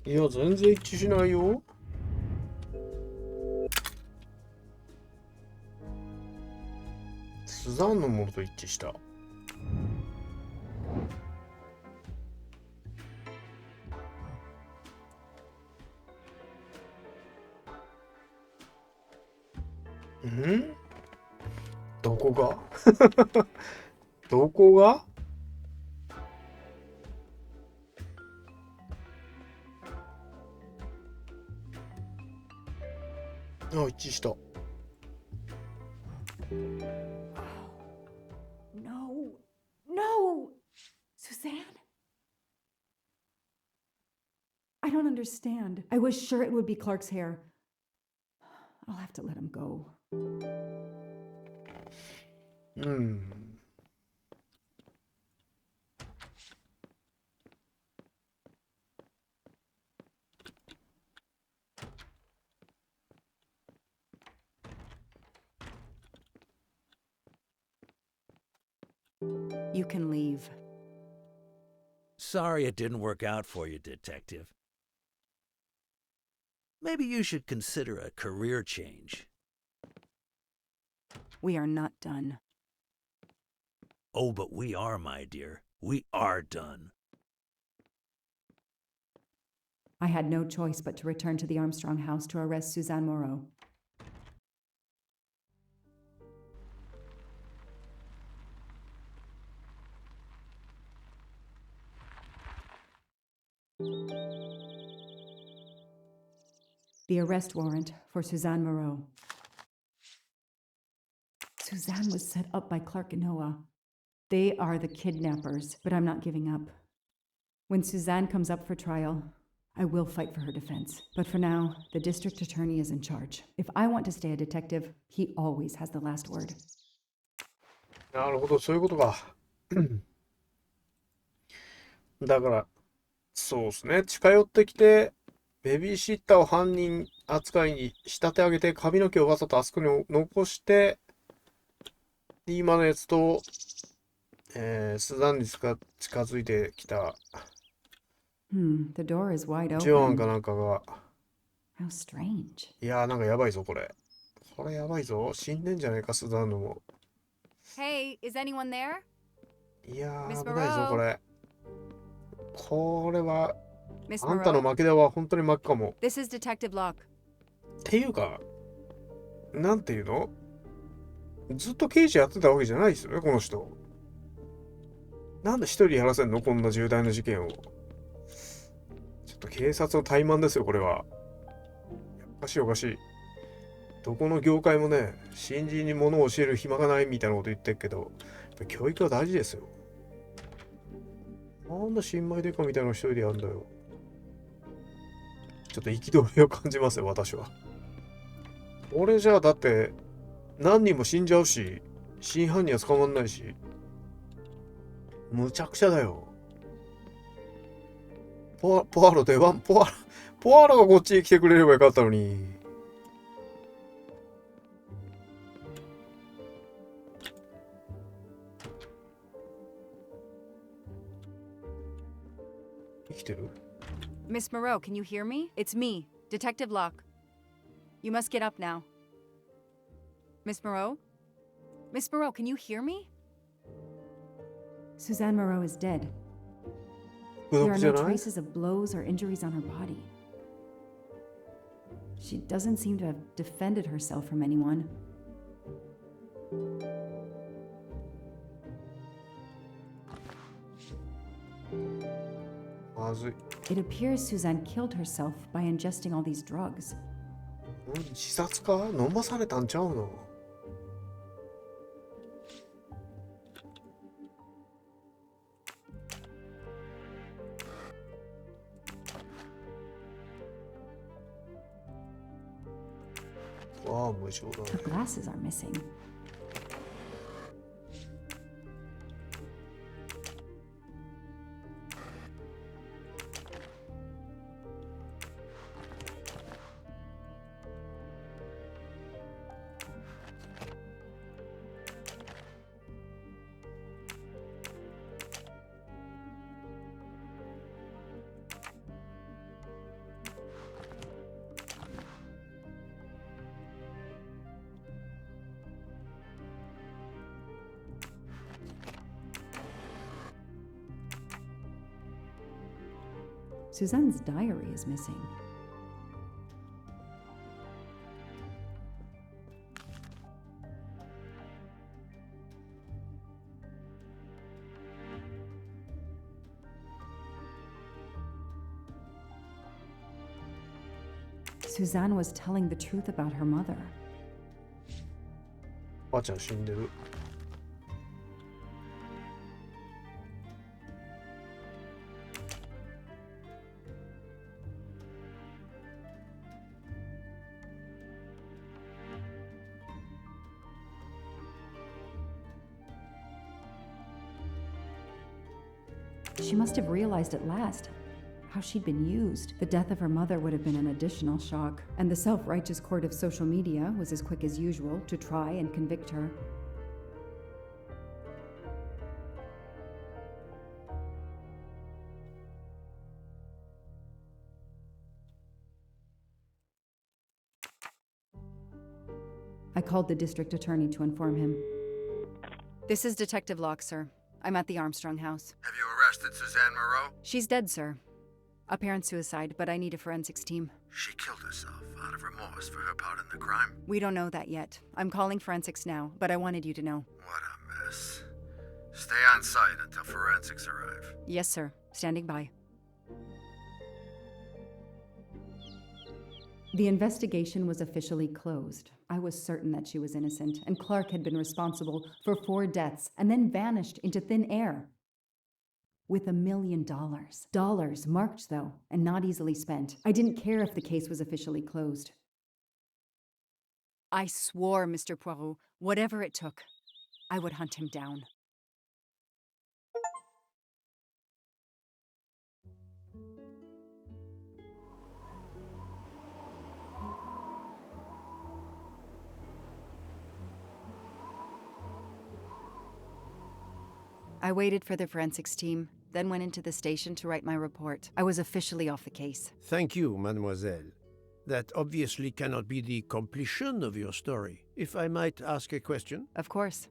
A: いや、全然一致しないよ。スザンのものと一致した。ん？どこがどこが？あ、一致した。
B: No, no, Suzanne. I don't understand. I was sure it would be Clark's hair. I'll have to let him go.
A: うん。
G: You can leave.
D: Sorry it didn't work out for you, Detective. Maybe you should consider a career change.
G: We are not done.
D: Oh, but we are, my dear. We are done.
B: I had no choice but to return to the Armstrong house to arrest Suzanne Moreau. The arrest warrant for Suzanne Moreau. Suzanne was set up by Clark and Noah. They are the kidnappers, but I'm not giving up. When Suzanne comes up for trial, I will fight for her defense. But for now, the district attorney is in charge. If I want to stay a detective, he always has the last word.
A: なるほど、そういうことか。だから、そうですね。近寄ってきて、ベビーシッターを犯人扱いに仕立て上げて、髪の毛をわざとあそこに残して、で今のやつと、スザンに近づいてきた
B: The door is wide
A: ジョアン
B: open.
A: かなんかが、
B: How strange.
A: いやーなんかやばいぞ、これ。これやばいぞ。死んでんじゃねえか、スザンのも。
G: Hey, is anyone there?
A: いやー
G: Miss
A: 危ないぞ、こ
G: Moreau?
A: れ。これは、
G: Miss
A: あんたの
G: Moreau?
A: 負けだわ、本当に負けかも。
G: This is Detective Locke.
A: っていうか、なんていうの？ずっと刑事やってたわけじゃないですよね、この人。なんで一人やらせんの？こんな重大な事件を。ちょっと警察の怠慢ですよ、これは。おかしいおかしい。どこの業界もね、新人に物を教える暇がないみたいなこと言ってるけど、やっぱ教育は大事ですよ。なんだ新米デカみたいなの一人でやるんだよ。ちょっと憤りを感じますよ、私は。俺じゃあだって、何人も死んじゃうし、真犯人は捕まんないし、むちゃくちゃだよ。ポアロ出番、ポアロがこっちに来てくれればよかったのに。きてる？
G: Miss Moreau, can you hear me? It's me, Detective Locke. You must get up now. Miss Moreau? Miss Moreau, can you hear me?
B: Suzanne Moreau is dead.
A: 孤
B: There
A: 独
B: are
A: じゃ
B: no
A: ない？
B: traces of blows or injuries on her body. She doesn't seem to have defended herself from anyone.
A: まずい。
B: It appears Suzanne killed herself by ingesting all these drugs.
A: 自殺か？飲まされたんちゃうの？わあ、無情だ
B: Her
A: ね。
B: glasses are missing. Suzanne's diary is missing. Suzanne was telling the truth about her mother.
A: ばあちゃん死んでる。
B: She must have realized at last how she'd been used. The death of her mother would have been an additional shock, and the self-righteous court of social media was as quick as usual to try and convict her. I called the district attorney to inform him.
G: This is Detective Locke, sir. I'm at the Armstrong house.
H: Have you arrested Suzanne Moreau?
G: She's dead, sir. Apparent suicide, but I need a forensics team.
H: She killed herself out of remorse for her part in the crime.
G: We don't know that yet. I'm calling forensics now, but I wanted you to know.
H: What a mess. Stay on site until forensics arrive.
G: Yes, sir. Standing by.
B: The investigation was officially closed. I was certain that she was innocent, and Clark had been responsible for 4 deaths and then vanished into thin air. With $1 million. Dollars marked, though, and not easily spent. I didn't care if the case was officially closed.
G: I swore, Mr. Poirot, whatever it took, I would hunt him down. I waited for the forensics team, then went into the station to write my report. I was officially off the case.
J: Thank you, mademoiselle. That obviously cannot be the completion of your story. If I might ask a question?
G: Of course.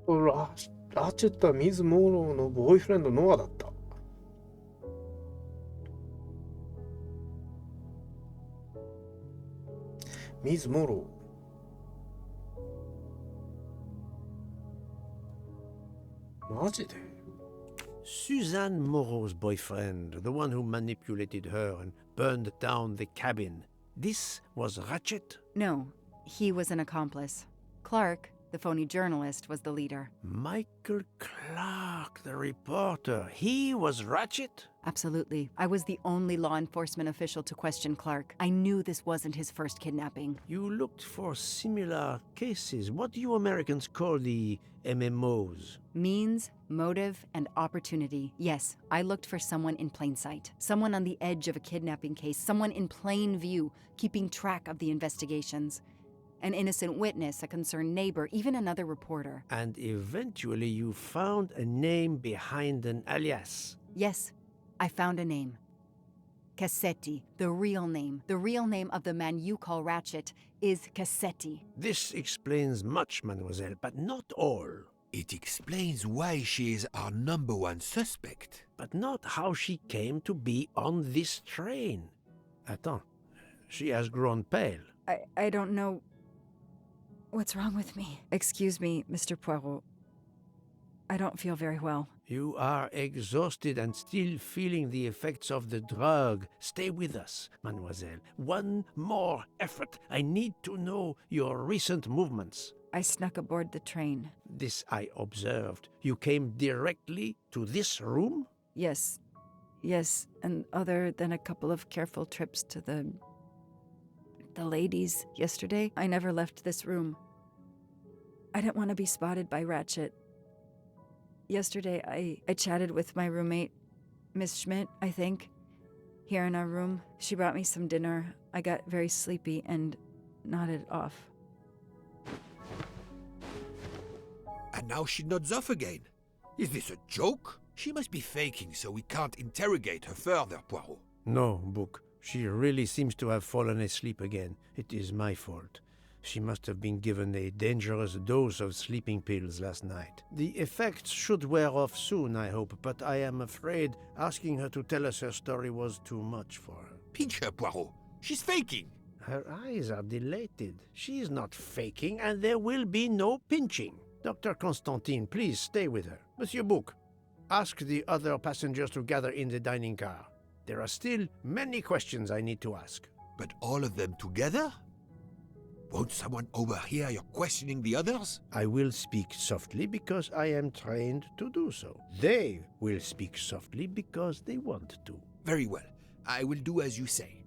A: ラチェットはミズ・モローのボーイフレンドノアだった。ミズ・モロー。マジで？
J: Suzanne Moreau's boyfriend, the one who manipulated her and burned down the cabin. This was Ratchet?
G: No, he was an accomplice. Clark, the phony journalist, was the leader.
J: Michael Clark, the reporter. He was Ratchet?
G: Absolutely. I was the only law enforcement official to question Clark. I knew this wasn't his first kidnapping.
J: You looked for similar cases. What do you Americans call the MMOs?
G: Means, motive, and opportunity. Yes, I looked for someone in plain sight. Someone on the edge of a kidnapping case. Someone in plain view, keeping track of the investigations. An innocent witness, a concerned neighbor, even another reporter.
J: And eventually you found a name behind an alias.
G: Yes, I found a name. Cassetti, the real name of the man you call Ratchet, is Cassetti.
J: This explains much, mademoiselle, but not all.
K: It explains why she is our number one suspect.
J: But not how she came to be on this train. Attends, she has grown pale.
B: I don't know what's wrong with me. Excuse me, Mr. Poirot. I don't feel very well.
J: You are exhausted and still feeling the effects of the drug. Stay with us, mademoiselle. One more effort. I need to know your recent movements.
B: I snuck aboard the train.
J: This I observed. You came directly to this room?
B: Yes, and other than a couple of careful trips to the ladies yesterday, I never left this room. I didn't want to be spotted by Ratchet. Yesterday, I chatted with my roommate, Miss Schmidt, I think, here in our room. She brought me some dinner. I got very sleepy and nodded off.
K: And now she nods off again. Is this a joke? She must be faking so we can't interrogate her further, Poirot.
J: No, Book. She really seems to have fallen asleep again. It is my fault. She must have been given a dangerous dose of sleeping pills last night. The effects should wear off soon, I hope, but I am afraid asking her to tell us her story was too much for her.
K: Pinch her, Poirot. She's faking.
J: Her eyes are dilated. She is not faking, and there will be no pinching. Dr. Constantine, please stay with her. Monsieur Book, ask the other passengers to gather in the dining car. There are still many questions I need to ask.
K: But all of them together? Won't someone overhear you questioning the others?
J: I will speak softly because I am trained to do so. They will speak softly because they want to.
K: Very well. I will do as you say.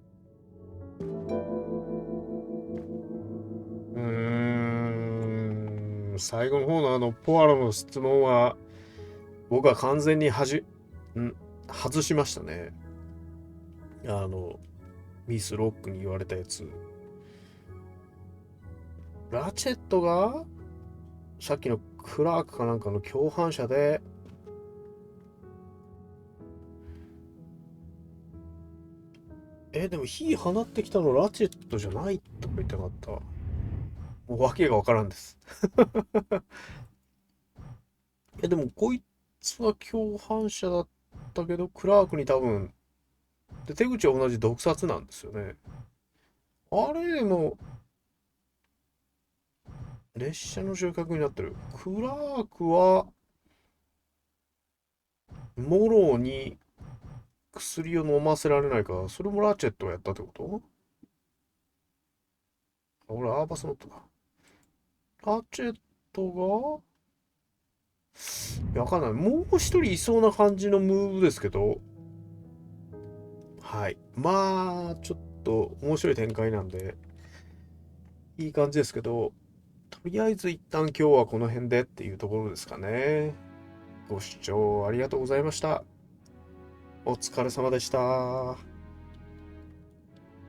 A: 最後の方のポアロの質問は僕は完全に外しましたね。ミス・ロックに言われたやつ。ラチェットがさっきのクラークかなんかの共犯者ででも火放ってきたのラチェットじゃないとか言ってなかった。もう訳がわからんです。でもこいつは共犯者だったけどクラークに多分で手口は同じ毒殺なんですよね。あれでも列車の乗客になってる。クラークはモロに薬を飲ませられないから、それもラチェットがやったってこと？俺アーバスノットだ。ラチェットがいやわかんない。もう一人いそうな感じのムーブですけど、はい。まあちょっと面白い展開なんでいい感じですけど、とりあえず一旦今日はこの辺でっていうところですかね。ご視聴ありがとうございました。お疲れ様でした。